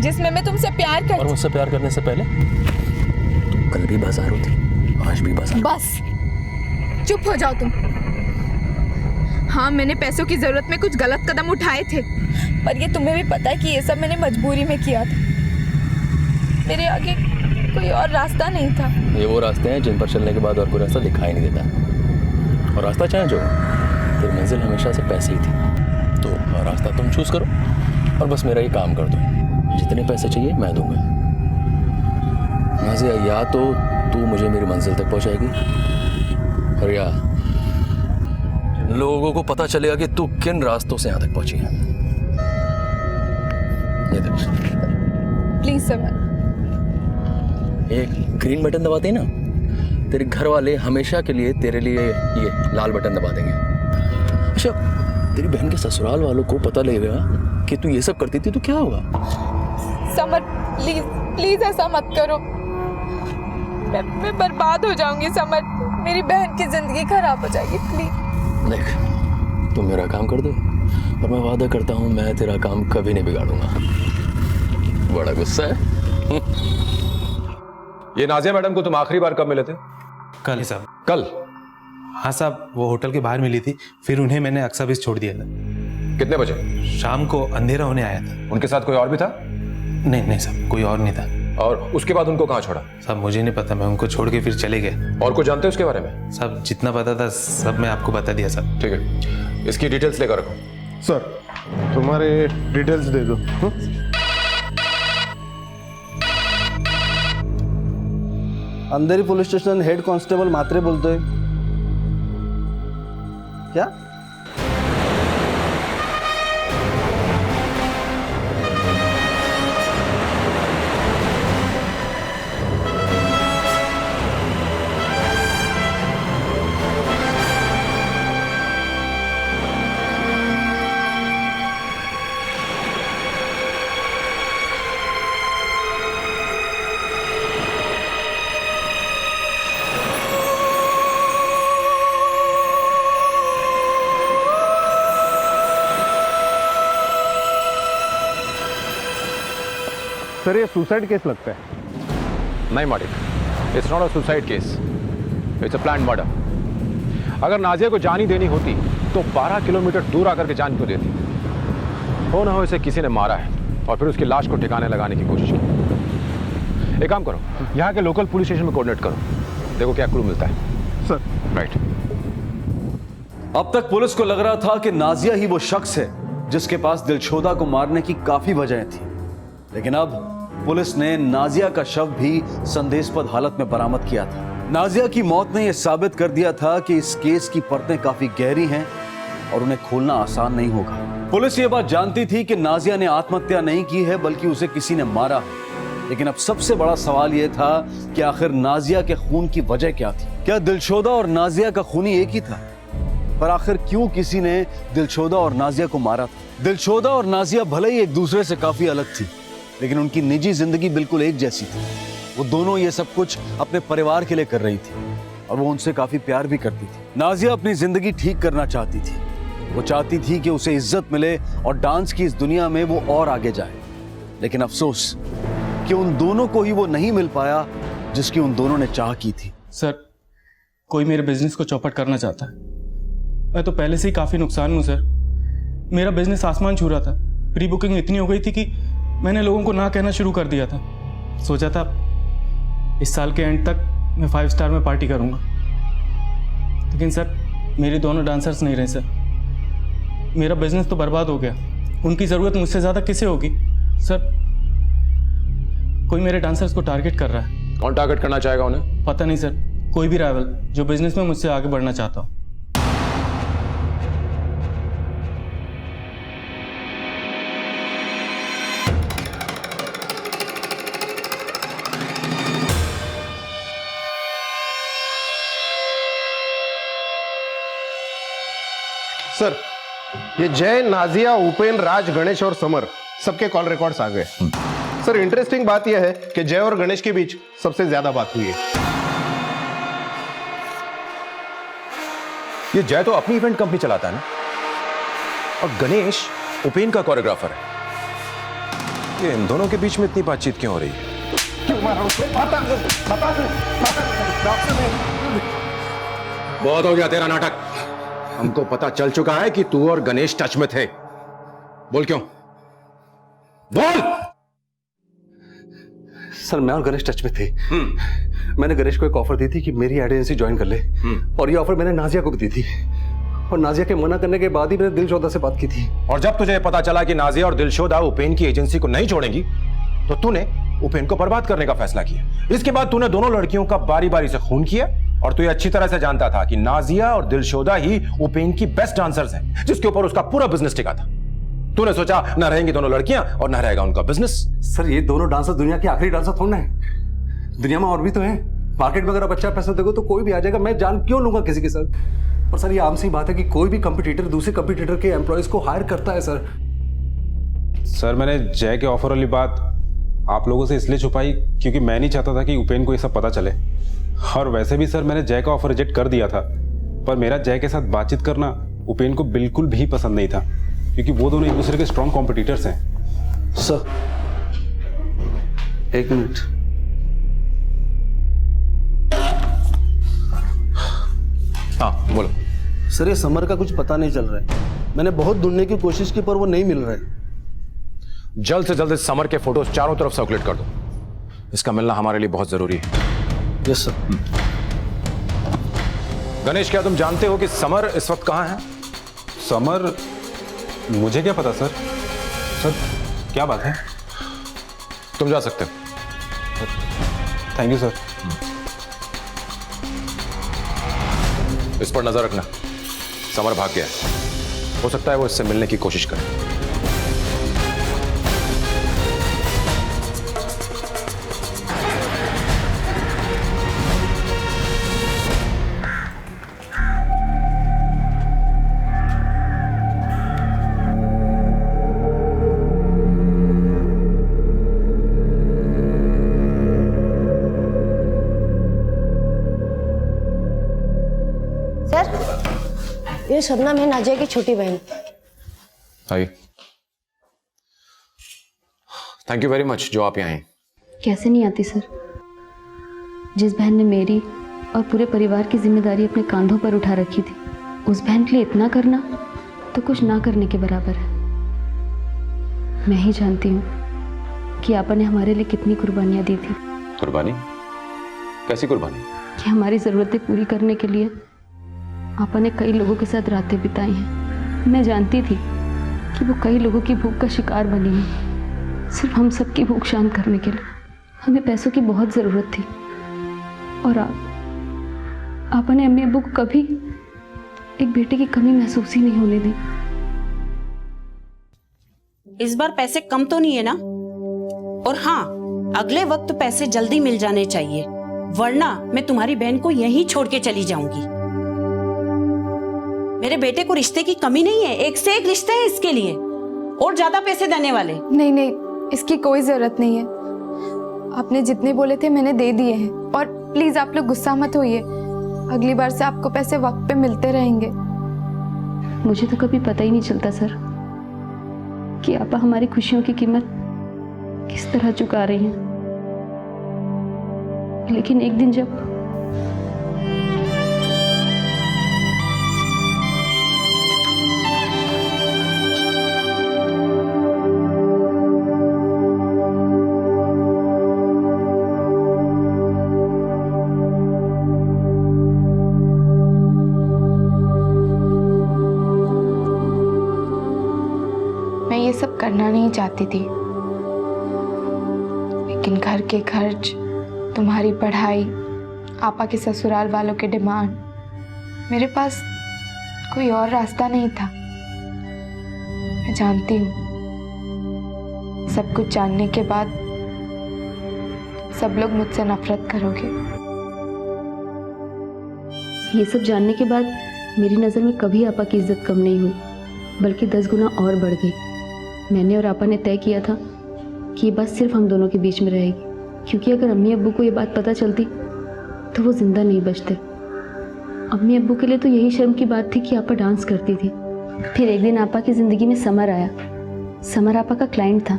जिसमें मैं तुमसे प्यार करती। और मुझसे प्यार करने से पहले तुम कल भी बाजार होती, आज भी बाजार। बस चुप हो जाओ तुम। हाँ मैंने पैसों की जरूरत में कुछ गलत कदम उठाए थे, पर ये तुम्हें भी पता है कि ये सब मैंने मजबूरी में किया था। मेरे आगे कोई और रास्ता नहीं था। ये वो रास्ते हैं जिन पर चलने के बाद और कोई रास्ता दिखाई नहीं देता। और रास्ता चाहे जो, तेरी मंजिल हमेशा से पैसे ही थी। तो रास्ता तुम चूज करो और बस मेरा ही काम कर दो। जितने पैसे चाहिए मैं दूंगा। नाज़िया, या तो तू मुझे मेरी मंजिल तक पहुंचाएगी, और या लोगों को पता चलेगा कि तू किन रास्तों से यहाँ तक पहुंची है। ये देख, प्लीज समर। एक ग्रीन बटन दबाते ही ना, तेरे घर वाले हमेशा के लिए तेरे लिए ये लाल बटन दबा देंगे। अच्छा, तेरी बहन के ससुराल वालों को पता लगेगा कि तू ये सब करती थी तो क्या होगा? समर प्लीज प्लीज ऐसा मत करो। मैं बर्बाद हो जाऊंगी समर, मेरी बहन की जिंदगी खराब हो जाएगी। प्लीज देख, तुम मेरा काम कर दो और मैं वादा करता हूँ मैं तेरा काम कभी नहीं बिगाड़ूंगा। बड़ा गुस्सा है। ये नाजिया मैडम को तुम आखिरी बार कब मिले थे? कल साहब। कल? हाँ साहब, वो होटल के बाहर मिली थी, फिर उन्हें मैंने अक्सा बीस छोड़ दिया था। कितने बजे? शाम को अंधेरा होने आया था। उनके साथ कोई और भी था? नहीं साहब, कोई और नहीं था। और उसके बाद उनको कहाँ छोड़ा? साहब मुझे नहीं पता, मैं उनको छोड़ के फिर चले गए। और कुछ जानते हो उसके बारे में? साहब जितना पता था सब मैं आपको बता दिया साहब। ठीक है, इसकी डिटेल्स लेकर रखो। सर तुम्हारे डिटेल्स दे दो। अंधेरी पुलिस स्टेशन हेड कांस्टेबल मात्रे बोलते हैं क्या? सर ये सुसाइड केस लगता है। नहीं मालिक, it's not a suicide case, it's a planned murder. अगर नाजिया को जान ही देनी होती तो 12 किलोमीटर दूर आकर के जान क्यों देती? हो ना हो इसे किसी ने मारा है और फिर उसकी लाश को ठिकाने लगाने की कोशिश की। एक काम करो, यहाँ के लोकल पुलिस स्टेशन में कोऑर्डिनेट करो, देखो क्या क्लू मिलता है। Sir right. अब तक पुलिस को लग रहा था कि नाजिया ही वो शख्स है जिसके पास दिलशोदा को मारने की काफी वजहें थी, लेकिन अब पुलिस ने नाजिया का शव भी संदेहास्पद हालत में बरामद किया था। नाजिया की मौत ने यह साबित कर दिया था कि इस केस की परतें काफी गहरी हैं और उन्हें खोलना आसान नहीं होगा। पुलिस ये बात जानती थी कि नाजिया ने आत्महत्या नहीं की है बल्कि उसे किसी ने मारा है, लेकिन अब सबसे बड़ा सवाल यह था कि आखिर नाजिया के खून की वजह क्या थी? क्या दिलशोदा और नाजिया का खूनी एक ही था? पर आखिर क्यों किसी ने दिलशोदा और नाजिया को मारा था? दिलशोदा और नाजिया भले ही एक दूसरे से काफी अलग थी, लेकिन उनकी निजी जिंदगी बिल्कुल एक जैसी थी। वो दोनों ये सब कुछ अपने परिवार के लिए कर रही थी और वो उनसे काफी प्यार भी करती थी। नाजिया अपनी जिंदगी ठीक करना चाहती थी। वो चाहती थी कि उसे इज्जत मिले और डांस की इस दुनिया में वो और आगे जाए, लेकिन अफसोस कि उन दोनों को ही वो नहीं मिल पाया जिसकी उन दोनों ने चाह की थी। सर, कोई मेरे बिजनेस को चौपट करना चाहता है। मैं तो पहले से ही काफ़ी नुकसान हूँ सर। मेरा बिजनेस आसमान छू रहा था। प्री बुकिंग इतनी हो गई थी कि मैंने लोगों को ना कहना शुरू कर दिया था। सोचा था इस साल के एंड तक मैं 5 स्टार में पार्टी करूँगा, लेकिन सर मेरे दोनों डांसर्स नहीं रहे सर। मेरा बिजनेस तो बर्बाद हो गया। उनकी ज़रूरत मुझसे ज़्यादा किसे होगी सर? कोई मेरे डांसर्स को टारगेट कर रहा है। कौन टारगेट करना चाहेगा उन्हें? पता नहीं सर, कोई भी राइवल जो बिजनेस में मुझसे आगे बढ़ना चाहता हो। सर ये जय, नाजिया, उपेन, राज, गणेश और समर सबके कॉल रिकॉर्ड्स आ गए। सर इंटरेस्टिंग बात यह है कि जय और गणेश के बीच सबसे ज्यादा बात हुई है। ये जय तो अपनी इवेंट कंपनी चलाता है ना, और गणेश उपेन का कोरियोग्राफर है। ये इन दोनों के बीच में इतनी बातचीत क्यों हो रही है? बहुत हो गया तेरा नाटक। हमको पता चल चुका है कि तू और गणेश टच में थे। बोल क्यों? बोल। सर मैं और गणेश टच में थे। मैंने गणेश को एक ऑफर दी थी कि मेरी एजेंसी ज्वाइन कर ले, और ये ऑफर मैंने नाजिया को भी दी थी, और नाजिया के मना करने के बाद ही मैंने दिलशोदा से बात की थी। और जब तुझे पता चला कि नाजिया और दिलशोदा उपेन की एजेंसी को नहीं छोड़ेंगी, तो तूने उपेन को बर्बाद करने का फैसला किया। इसके बाद तूने दोनों लड़कियों का बारी बारी से खून किया, और तू ये अच्छी तरह से जानता था कि नाजिया और दिलशोदा ही उपेन की बेस्ट डांसर्स हैं, जिसके ऊपर उसका पूरा बिजनेस टिका था। तूने सोचा न रहेंगी दोनों लड़कियां और न रहेगा उनका बिजनेस। सर ये दोनों डांसर दुनिया के आखिरी डांसर थोड़ा है, दुनिया में और भी तो हैं। मार्केट में अगर आप अच्छा पैसा दोगे तो कोई भी आ जाएगा, मैं जान क्यों लूंगा किसी के साथ? और सर ये आम सी बात है कि कोई भी कंपटीटर दूसरे कंपटीटर के एम्प्लॉयज को हायर करता है। सर मैंने जय के ऑफर वाली बात आप लोगों से इसलिए छुपाई क्योंकि मैं नहीं चाहता था कि उपेन को ये सब पता चले। और वैसे भी सर मैंने जय का ऑफर रिजेक्ट कर दिया था, पर मेरा जय के साथ बातचीत करना उपेन को बिल्कुल भी पसंद नहीं था, क्योंकि वो दोनों एक दूसरे के स्ट्रॉन्ग कॉम्पिटिटर्स हैं। सर एक मिनट। हाँ बोलो। सर ये समर का कुछ पता नहीं चल रहा है। मैंने बहुत ढूंढने की कोशिश की पर वो नहीं मिल रहा है। जल्द से जल्द समर के फोटोज चारों तरफ सर्कुलेट कर दो। इसका मिलना हमारे लिए बहुत जरूरी है। Yes sir. गणेश, क्या तुम जानते हो कि समर इस वक्त कहाँ है? समर? मुझे क्या पता सर। सर क्या बात है? तुम जा सकते हो। Thank you sir. इस पर नजर रखना, समर भाग गया है, हो सकता है वो इससे मिलने की कोशिश करे। सर, ये शबनम है नाजिया की छोटी बहन। आइए। थैंक यू वेरी मच जो आप यहाँ हैं। कैसे नहीं आती सर। जिस बहन ने मेरी और पूरे परिवार की जिम्मेदारी अपने कंधों पर उठा रखी थी, उस बहन के लिए इतना करना तो कुछ ना करने के बराबर है। मैं ही जानती हूँ कि आपा ने हमारे लिए कितनी कुर्बानियाँ दी थी। कुर्बानी? कैसी कुर्बानी? कि हमारी ज़रूरतें पूरी करने के लिए आपा ने कई लोगों के साथ रातें बिताई हैं। मैं जानती थी कि वो कई लोगों की भूख का शिकार बनी है। सिर्फ हम सबकी भूख शांत करने के लिए हमें पैसों की बहुत ज़रूरत थी, और आपा ने अम्मी अब्बू को कभी एक बेटे की कमी महसूस ही नहीं होने दी। इस बार पैसे कम तो नहीं है ना? और हाँ, अगले वक्त पैसे जल्दी मिल जाने चाहिए, वरना मैं तुम्हारी बहन को यहीं छोड़ के चली जाऊंगी। मेरे बेटे को रिश्ते की कमी नहीं है, एक से एक रिश्ते हैं इसके लिए, और ज्यादा पैसे देने वाले। नहीं नहीं, इसकी कोई जरूरत नहीं है। आपने जितने बोले थे मैंने दे दिए हैं, और प्लीज आप लोग गुस्सा मत होइए। अगली बार से आपको पैसे वक्त पे मिलते रहेंगे। मुझे तो कभी पता ही नहीं चलता सर कि आपा हमारी खुशियों की कीमत किस तरह चुका रही हैं। लेकिन एक दिन जब मैं ये सब करना नहीं चाहती थी, लेकिन घर के खर्च, तुम्हारी पढ़ाई, आपा के ससुराल वालों के डिमांड, मेरे पास कोई और रास्ता नहीं था। मैं जानती हूँ सब कुछ जानने के बाद सब लोग मुझसे नफरत करोगे। ये सब जानने के बाद मेरी नज़र में कभी आपा की इज्जत कम नहीं हुई, बल्कि 10 गुना और बढ़ गई। मैंने और आपा ने तय किया था कि ये बात सिर्फ हम दोनों के बीच में रहेगी, क्योंकि अगर अम्मी अब्बू को ये बात पता चलती तो वो जिंदा नहीं बचते। अम्मी अब्बू के लिए तो यही शर्म की बात थी कि आपा डांस करती थी। फिर एक दिन आपा की ज़िंदगी में समर आया। समर आपा का क्लाइंट था।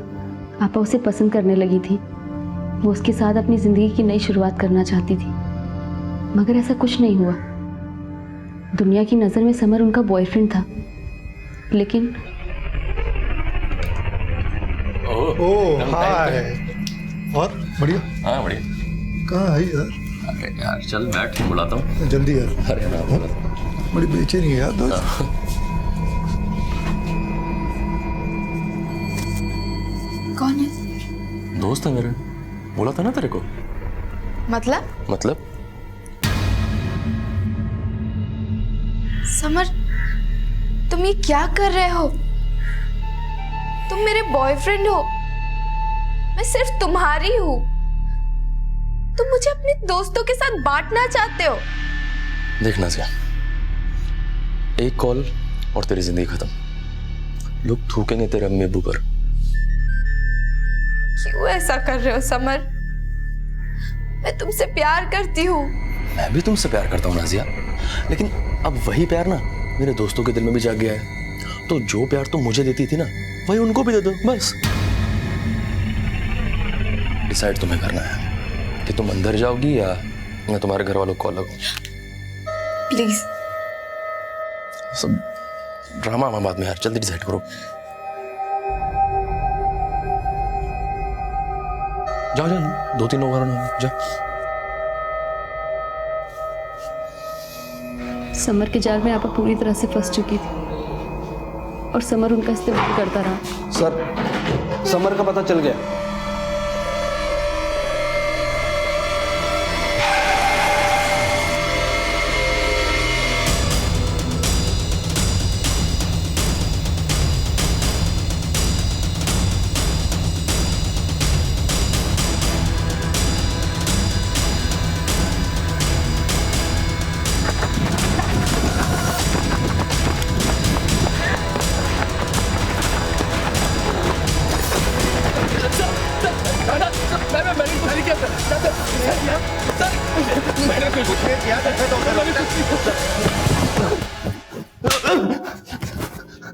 आपा उसे पसंद करने लगी थी। वो उसके साथ अपनी ज़िंदगी की नई शुरुआत करना चाहती थी, मगर ऐसा कुछ नहीं हुआ। दुनिया की नज़र में समर उनका बॉयफ्रेंड था, लेकिन ओह हाय। और बढ़िया? हाँ बढ़िया। कहाँ है यार? अरे यार चल बैठ, बुलाता हूँ जल्दी यार। अरे ना बड़ी बेचैनी है यार दोस्त। कौन है? दोस्त है मेरे, बोला था ना तेरे को। मतलब समर, तुम ये क्या कर रहे हो? तुम मेरे बॉयफ्रेंड हो, मैं सिर्फ तुम्हारी हूँ। तुम मुझे अपने दोस्तों के साथ बांटना चाहते हो। देखना क्या, एक कॉल और तेरी जिंदगी खत्म। लोग थूकेंगे तेरे अम्मी अब्बू पर। क्यों ऐसा कर रहे हो समर? मैं तुमसे प्यार करती हूँ। मैं भी तुमसे प्यार करता हूँ नाजिया, लेकिन अब वही प्यार ना मेरे दोस्तों के दिल में भी जाग गया है। तो जो प्यार तुम मुझे देती थी ना, वही उनको भी दे दो बस। डिसाइड तुम्हें करना है कि तुम अंदर जाओगी या मैं तुम्हारे घर वालों को कॉल लगाऊं। प्लीज। सब ड्रामा बाद में यार, जल्दी डिसाइड करो। जाओ जाओ, 2-3 लोग और जाओ। समर के जाल में आपा पूरी तरह से फंस चुकी थी और समर उनका इस्तेमाल करता रहा। सर, समर का पता चल गया।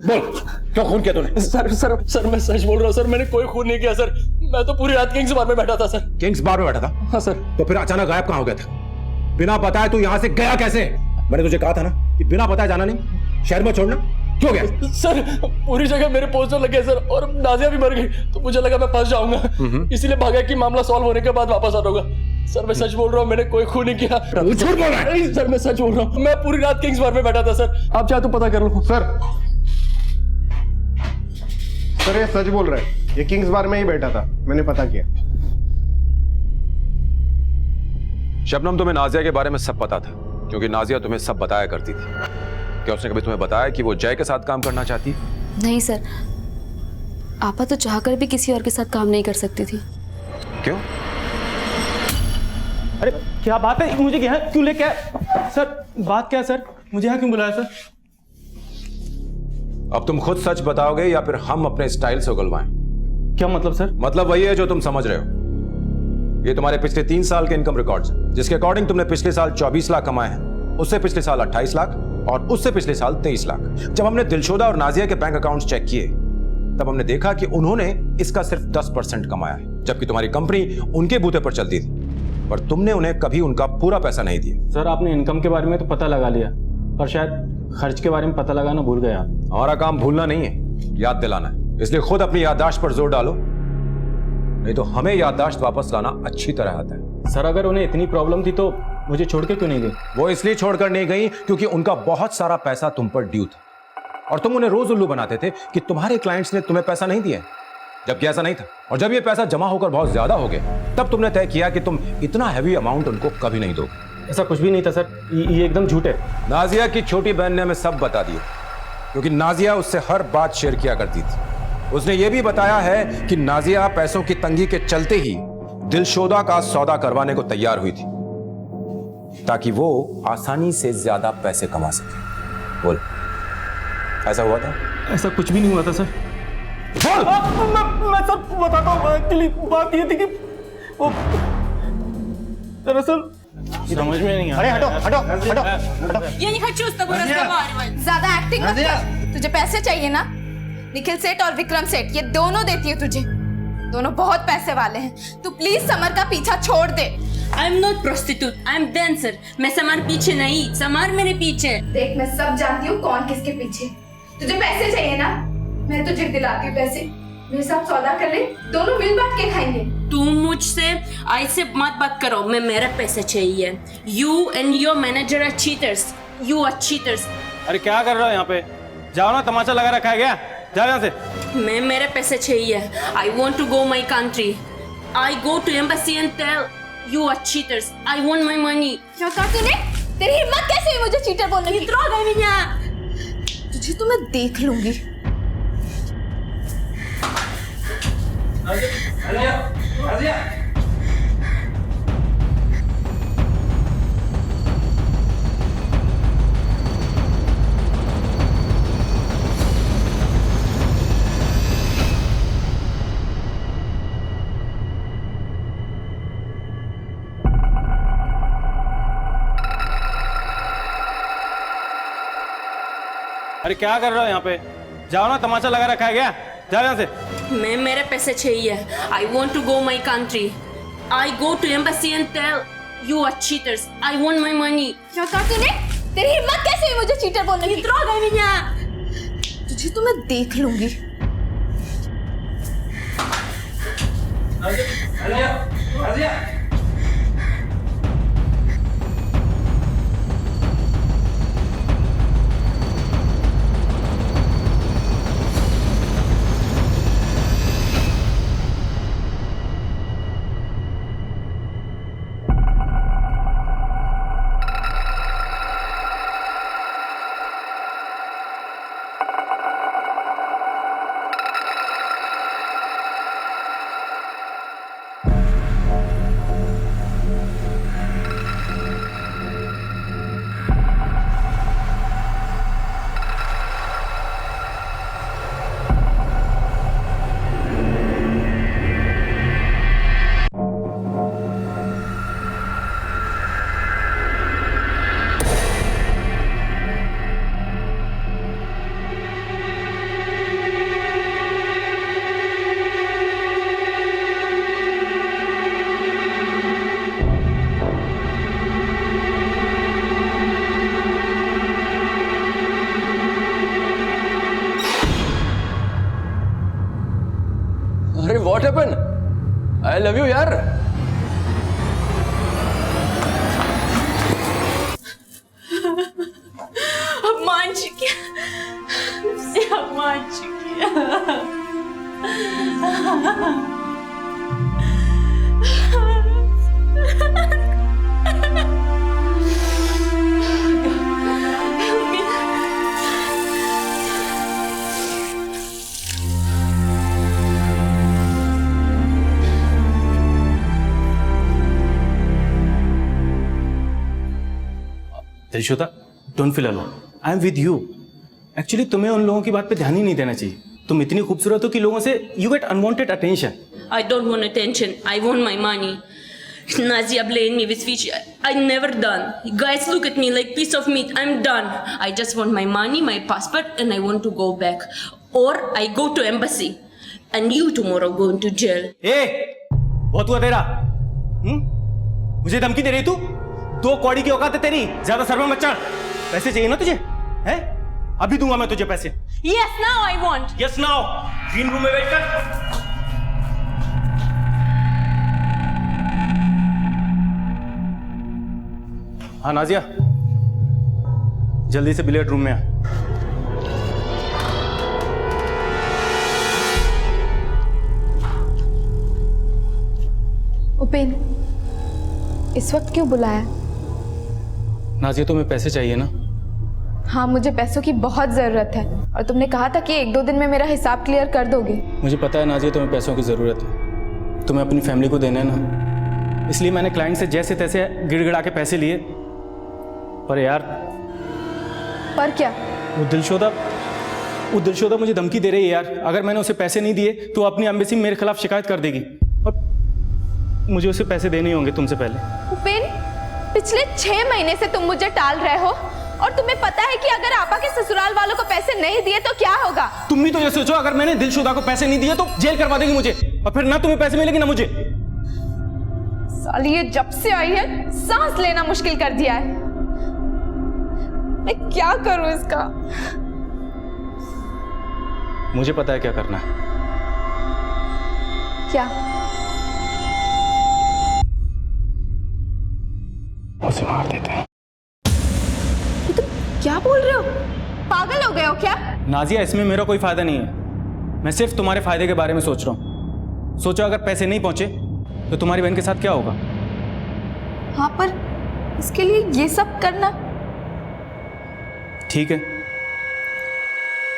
बोल, क्यों खून किया तूने? सर मैं सच बोल रहा हूँ सर, मैंने कोई खून नहीं किया सर। मैं तो पूरी रात किंग्स बार में बैठा था सर। किंग्स बार में बैठा था? हाँ सर। तो फिर अचानक गायब कहाँ हो गया था? बिना बताए तू यहाँ से गया कैसे? मैंने तुझे कहा था ना कि बिना बताए जाना नहीं, शहर में छोड़ना। क्यों गया? सर पूरी जगह मेरे पोस्टर लगे सर और नाजिया भी मर गई, तो मुझे लगा मैं फंस जाऊंगा, इसीलिए भागा कि मामला सॉल्व होने के बाद वापस आ जाऊंगा। सर मैं सच बोल रहा हूँ, मैंने कोई खून नहीं किया। झूठ बोल रहा है? सर मैं सच बोल रहा हूँ, मैं पूरी रात किंग्स बार में बैठा था सर। आप चाहे तो पता कर लो। सर ये सच बोल रहा है, ये किंग्स बार में ही बैठा था, मैंने पता किया। शबनम, तुम्हें नाजिया के बारे में सब पता था क्योंकि नाजिया तुम्हें सब बताया करती थी। क्या उसने कभी तुम्हें बताया कि वो जय के साथ काम करना चाहती? नहीं सर, आपा तो चाहकर भी किसी और के साथ काम नहीं कर सकती थी। क्यों? अरे क्या बात है, मुझे यहाँ क्यों लेके आए? सर बात क्या है सर, मुझे यहाँ क्यों बुलाया सर? अब तुम खुद सच बताओगे या फिर हम अपने स्टाइल से उगलवाएं? क्या मतलब सर? मतलब वही है जो तुम समझ रहे हो। ये तुम्हारे पिछले 3 साल के इनकम रिकॉर्ड्स हैं, जिसके अकॉर्डिंग तुमने पिछले साल 24 लाख कमाए हैं, उससे पिछले साल 28 लाख और उससे पिछले साल 23 लाख। जब हमने दिलशोदा और नाजिया के बैंक अकाउंट्स चेक किए तब हमने देखा कि उन्होंने इसका सिर्फ 10% कमाया है, जबकि तुम्हारी कंपनी उनके बूते पर चलती थी, पर तुमने उन्हें कभी उनका पूरा पैसा नहीं दिया। सर आपने इनकम के बारे में तो पता लगा लिया, और शायद खर्च के बारे में पता लगाना भूल गया। हमारा काम भूलना नहीं है, याद दिलाना है। इसलिए खुद अपनी याददाश्त पर जोर डालो, नहीं तो हमें याददाश्त वापस लाना अच्छी तरह आता है। सर अगर उन्हें इतनी प्रॉब्लम थी तो मुझे छोड़ के क्यों नहीं गई? वो इसलिए छोड़कर नहीं गई क्योंकि उनका बहुत सारा पैसा तुम पर ड्यू था, और तुम उन्हें रोज उल्लू बनाते थे कि तुम्हारे क्लाइंट्स ने तुम्हें पैसा नहीं दिया, जबकि ऐसा नहीं था। और जब ये पैसा जमा होकर बहुत ज्यादा हो गया तब तुमने तय किया कि तुम इतना हैवी अमाउंट उनको कभी नहीं दोगे। ऐसा कुछ भी नहीं था सर, ये एकदम झूठ है। नाजिया की छोटी बहन ने हमें सब बता दिया, क्योंकि नाजिया उससे हर बात शेयर किया करती थी। उसने ये भी बताया है कि नाजिया पैसों की तंगी के चलते ही दिलशोदा का सौदा करवाने को तैयार हुई थी, ताकि वो आसानी से ज्यादा पैसे कमा सके। बोल, ऐसा हुआ था? ऐसा कुछ भी नहीं हुआ था सर। मैं सब बताता हूँ। एक्चुअली बात ये थी कि वो दरअसल समझ में नहीं आ रहा। अरे हटो। ये नहीं ज्यादा एक्टिंग मत कर। तुझे पैसे चाहिए ना? निखिल सेठ और विक्रम सेठ ये दोनों देती है तुझे, दोनों बहुत पैसे वाले हैं। तू प्लीज समर का पीछा छोड़ दे। I am not prostitute, I am dancer. मैं समर पीछे नहीं, समर मेरे पीछे। देख मैं सब जानती हूँ कौन किसके पीछे। तुझे पैसे चाहिए ना? मैं तुझे दिलाती हूँ पैसे। मेरे साथ सौदा कर ले, दोनों मिल बांट के खाएंगे। तू मुझसे ऐसे मत बात करो, मैं मेरा पैसे चाहिए। You and your manager are cheaters, you are cheaters. अरे क्या कर रहे हो यहाँ पे? जाओ ना, तमाशा लगा रखा है क्या? जाओ यहाँ से। मैं मेरे पैसे चाहिए। I want to go my country. I go to embassy and tell you are cheaters. I want my money. क्या कहा तूने? तेरी हिम्मत कैसे हुई मुझे चीटर बोलने की? तुझे तो मैं देख लूंगी। अरे क्या कर रहे हो यहाँ पे? जाओ ना, तमाशा लगा रखा है क्या? जाओ यहाँ से। मैं मेरे पैसे चाहिए। I want to go my country. I go to embassy and tell you are cheaters. I want my money. क्या कहा तूने? तेरी हिम्मत कैसे हुई मुझे चीटर बोलने की? तुझे तो मैं देख लूंगी। अरे what happen? I love you यार। अब मान चुकी अब मान चुकी Dilshuda, don't feel alone, I am with you. Actually तुम्हें उन लोगों की बात पे ध्यान ही नहीं देना चाहिए। तुम इतनी खूबसूरत हो कि लोगों से you get unwanted attention. I don't want attention. I want my money. Nazia blamed me with which I never done. Guys look at me like piece of meat. I'm done. I just want my money, my passport, and I want to go back. Or I go to embassy. And you tomorrow go into jail. ए, बहुत हुआ तेरा। मुझे धमकी दे रही तू? 2 कौड़ी की औकात है तेरी, ज्यादा सर में मत चढ़। पैसे चाहिए ना तुझे? हैं? अभी दूंगा मैं तुझे पैसे। Yes, now I want. Yes, now. Green room में वेट कर। हाँ नाजिया, जल्दी से बिलियर्ड रूम में आ। उपेन, इस वक्त क्यों बुलाया? नाजिया, तुम्हें पैसे चाहिए ना? हाँ, मुझे पैसों की बहुत ज़रूरत है और तुमने कहा था कि 1-2 दिन में मेरा हिसाब क्लियर कर दोगे। मुझे पता है नाजिया, तुम्हें पैसों की ज़रूरत है। तुम्हें अपनी फैमिली को देना है ना, इसलिए मैंने क्लाइंट से जैसे तैसे गिड़गिड़ा के पैसे लिए। पर यार, पर क्या? वो दिलशोदा मुझे धमकी दे रही है यार। अगर मैंने उसे पैसे नहीं दिए तो अपनी एम्बेसी में मेरे खिलाफ शिकायत कर देगी और मुझे उसे पैसे देने होंगे तुमसे पहले। उपेन, पिछले 6 महीने से तुम मुझे टाल रहे हो और तुम्हें पता है कि अगर आपा के ससुराल वालों को पैसे नहीं दिए तो क्या होगा? तुम भी तो ये सोचो, अगर मैंने दिलशुदा को पैसे नहीं दिए तो जेल करवा देगी मुझे, और फिर ना तुम्हें पैसे मिलेंगे ना मुझे। साली, ये जब से आई है सांस लेना मुश्किल कर दिया है। मैं क्या करूं इसका? मुझे पता है क्या करना है। क्या? उसे मार देते हैं। क्या बोल रहे हो? पागल हो गए हो क्या? नाजिया, इसमें मेरा कोई फायदा नहीं है। मैं सिर्फ तुम्हारे फायदे के बारे में सोच रहा हूँ। सोचो अगर पैसे नहीं पहुंचे तो तुम्हारी बहन के साथ क्या होगा? हाँ, पर इसके लिए ये सब करना? ठीक है,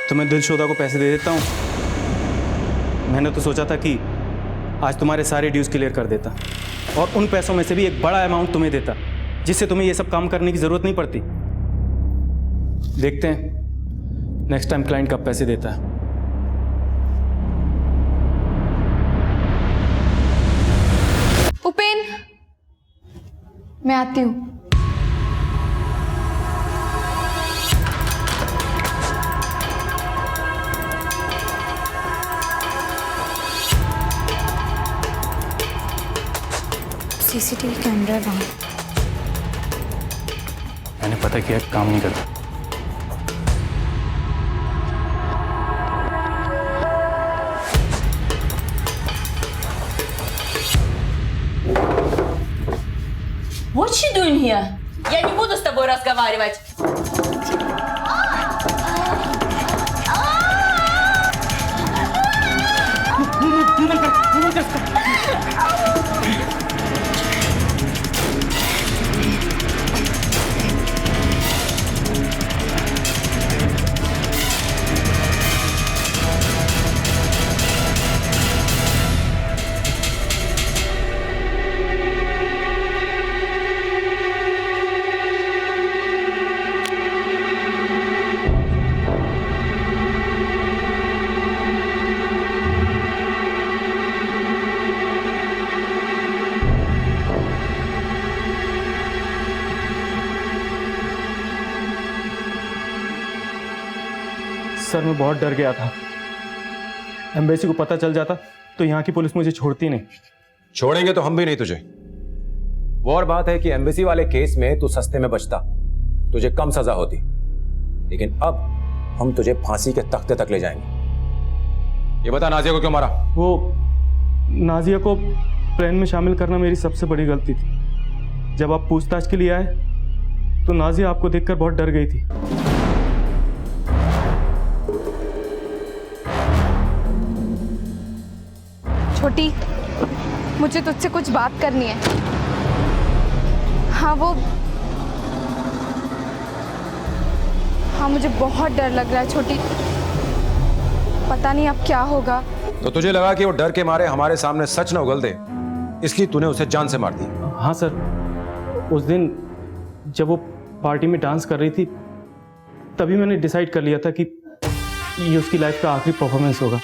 तो मैं दिलशोदा को पैसे दे देता हूँ। मैंने तो सोचा था कि आज तुम्हारे सारे ड्यूज क्लियर कर देता और उन पैसों में से भी एक बड़ा अमाउंट तुम्हें देता, जिससे तुम्हें ये सब काम करने की जरूरत नहीं पड़ती। देखते हैं नेक्स्ट टाइम क्लाइंट कब पैसे देता है। उपेन, मैं आती हूँ। सीसीटीवी कैमरा वहाँ। मैंने पता किया काम नहीं करता। What's she doing here? Я не буду с тобой разговаривать. Sir मैं बहुत डर गया था। एम्बेसी को पता चल जाता तो यहाँ की पुलिस मुझे छोड़ती नहीं। छोड़ेंगे तो हम भी नहीं तुझे। वो और बात है कि एम्बेसी वाले केस में तू सस्ते में बचता, तुझे कम सजा होती, लेकिन अब हम तुझे फांसी के तख्ते तक ले जाएंगे। ये बता नाजिया को क्यों मारा? वो नाजिया को प्लान में शामिल करना मेरी सबसे बड़ी गलती थी। जब आप पूछताछ के लिए आए तो नाजिया आपको देखकर बहुत डर गई थी। छोटी, मुझे तुझसे कुछ बात करनी है। हाँ मुझे बहुत डर लग रहा है छोटी, पता नहीं अब क्या होगा। तो तुझे लगा कि वो डर के मारे हमारे सामने सच न उगल दे, इसलिए तूने उसे जान से मार दी? हाँ सर, उस दिन जब वो पार्टी में डांस कर रही थी तभी मैंने डिसाइड कर लिया था कि ये उसकी लाइफ का आखिरी परफॉर्मेंस होगा।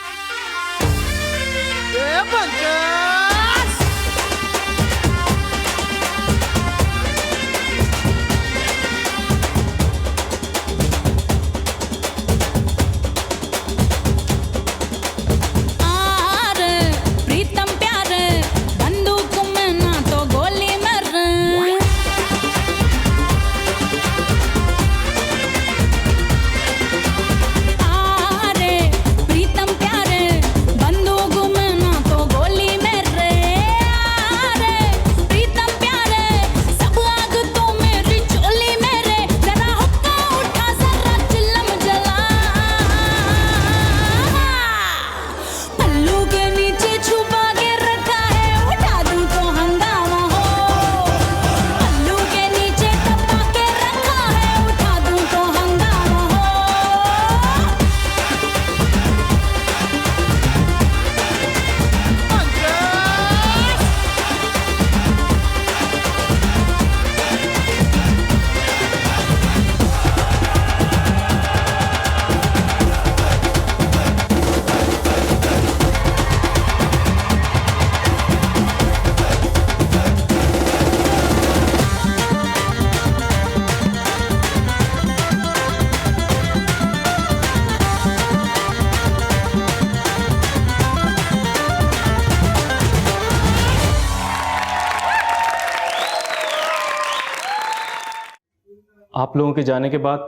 आप लोगों के जाने के बाद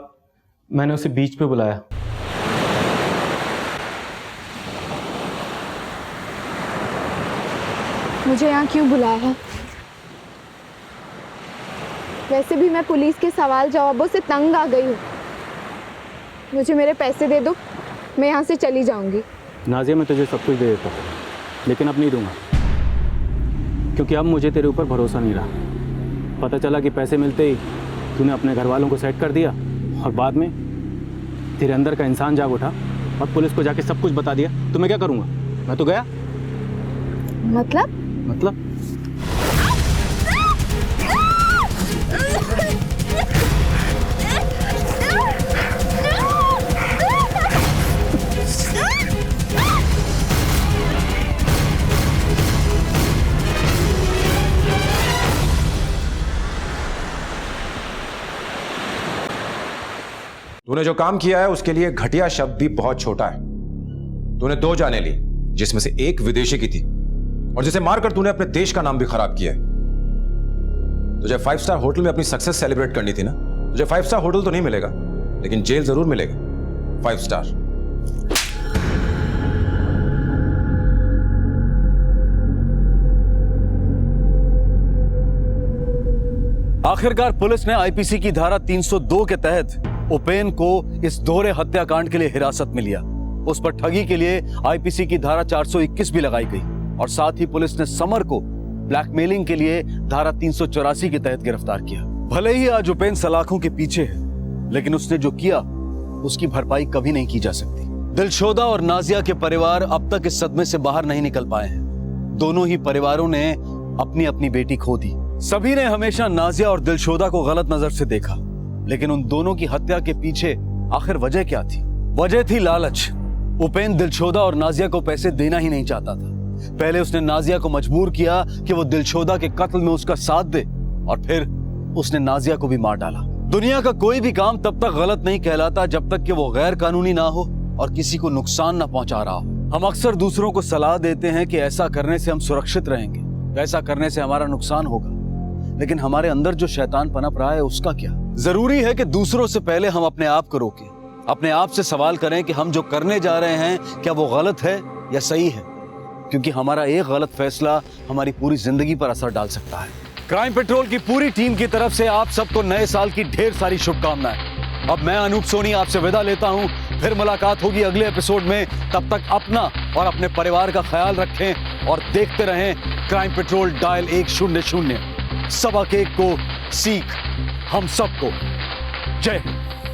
मैंने उसे बीच पे बुलाया। मुझे यहाँ क्यों बुलाया है? वैसे भी मैं पुलिस के सवाल जवाबों से तंग आ गई हूँ। मुझे मेरे पैसे दे दो, मैं यहाँ से चली जाऊँगी। नाजिया मैं तुझे सब कुछ दे देता हूँ, लेकिन अब नहीं दूंगा, क्योंकि अब मुझे तेरे ऊपर भरोसा नहीं रहा। पता चला कि पैसे मिलते ही तूने अपने घर वालों को सेट कर दिया और बाद में तेरे अंदर का इंसान जाग उठा और पुलिस को जाके सब कुछ बता दिया। तो मैं क्या करूँगा? मैं तो गया। मतलब तूने जो काम किया है उसके लिए घटिया शब्द भी बहुत छोटा है। तूने 2 जानें ली, जिसमें से एक विदेशी की थी, और जिसे मारकर तूने अपने देश का नाम भी खराब किया है। तुझे 5 स्टार होटल में अपनी सक्सेस सेलिब्रेट करनी थी ना? तुझे 5 स्टार होटल तो नहीं मिलेगा, लेकिन जेल जरूर मिलेगा, 5 स्टार। आखिरकार पुलिस ने आईपीसी की धारा 302 के तहत उपेन को इस दोहरे हत्याकांड के लिए हिरासत में लिया। उस पर ठगी के लिए आईपीसी की धारा 421 भी लगाई गई और साथ ही पुलिस ने समर को ब्लैकमेलिंग के लिए धारा 384 के तहत गिरफ्तार किया। भले ही आज उपेन सलाखों के पीछे है, लेकिन उसने जो किया उसकी भरपाई कभी नहीं की जा सकती। दिलशोदा और नाजिया के परिवार अब तक इस सदमे से बाहर नहीं निकल पाए हैं। दोनों ही परिवारों ने अपनी अपनी बेटी खो दी। सभी ने हमेशा नाजिया और दिलशोदा को गलत नजर से देखा, लेकिन उन दोनों की हत्या के पीछे आखिर वजह क्या थी? वजह थी लालच। उपेन दिलशोदा और नाजिया को पैसे देना ही नहीं चाहता था। पहले उसने नाजिया को मजबूर किया कि वो दिलशोदा के कत्ल में उसका साथ दे, और फिर उसने नाजिया को भी मार डाला। दुनिया का कोई भी काम तब तक गलत नहीं कहलाता जब तक कि वो गैर कानूनी ना हो और किसी को नुकसान ना पहुंचा रहा हो। हम अक्सर दूसरों को सलाह देते हैं कि ऐसा करने से हम सुरक्षित रहेंगे, ऐसा करने से हमारा नुकसान होगा, लेकिन हमारे अंदर जो शैतान पनप रहा है उसका क्या? जरूरी है कि दूसरों से पहले हम अपने आप को रोकें, अपने आप से सवाल करें कि हम जो करने जा रहे हैं क्या वो गलत है या सही है, क्योंकि हमारा एक गलत फैसला हमारी पूरी जिंदगी पर असर डाल सकता है। क्राइम पेट्रोल की पूरी टीम की तरफ से आप सबको नए साल की ढेर सारी शुभकामनाएं। अब मैं अनूप सोनी आपसे विदा लेता हूं, फिर मुलाकात होगी अगले एपिसोड में। तब तक अपना और अपने परिवार का ख्याल रखें और देखते रहें क्राइम पेट्रोल डायल 100। सबक एक को सीख हम सबको। जय हिंद।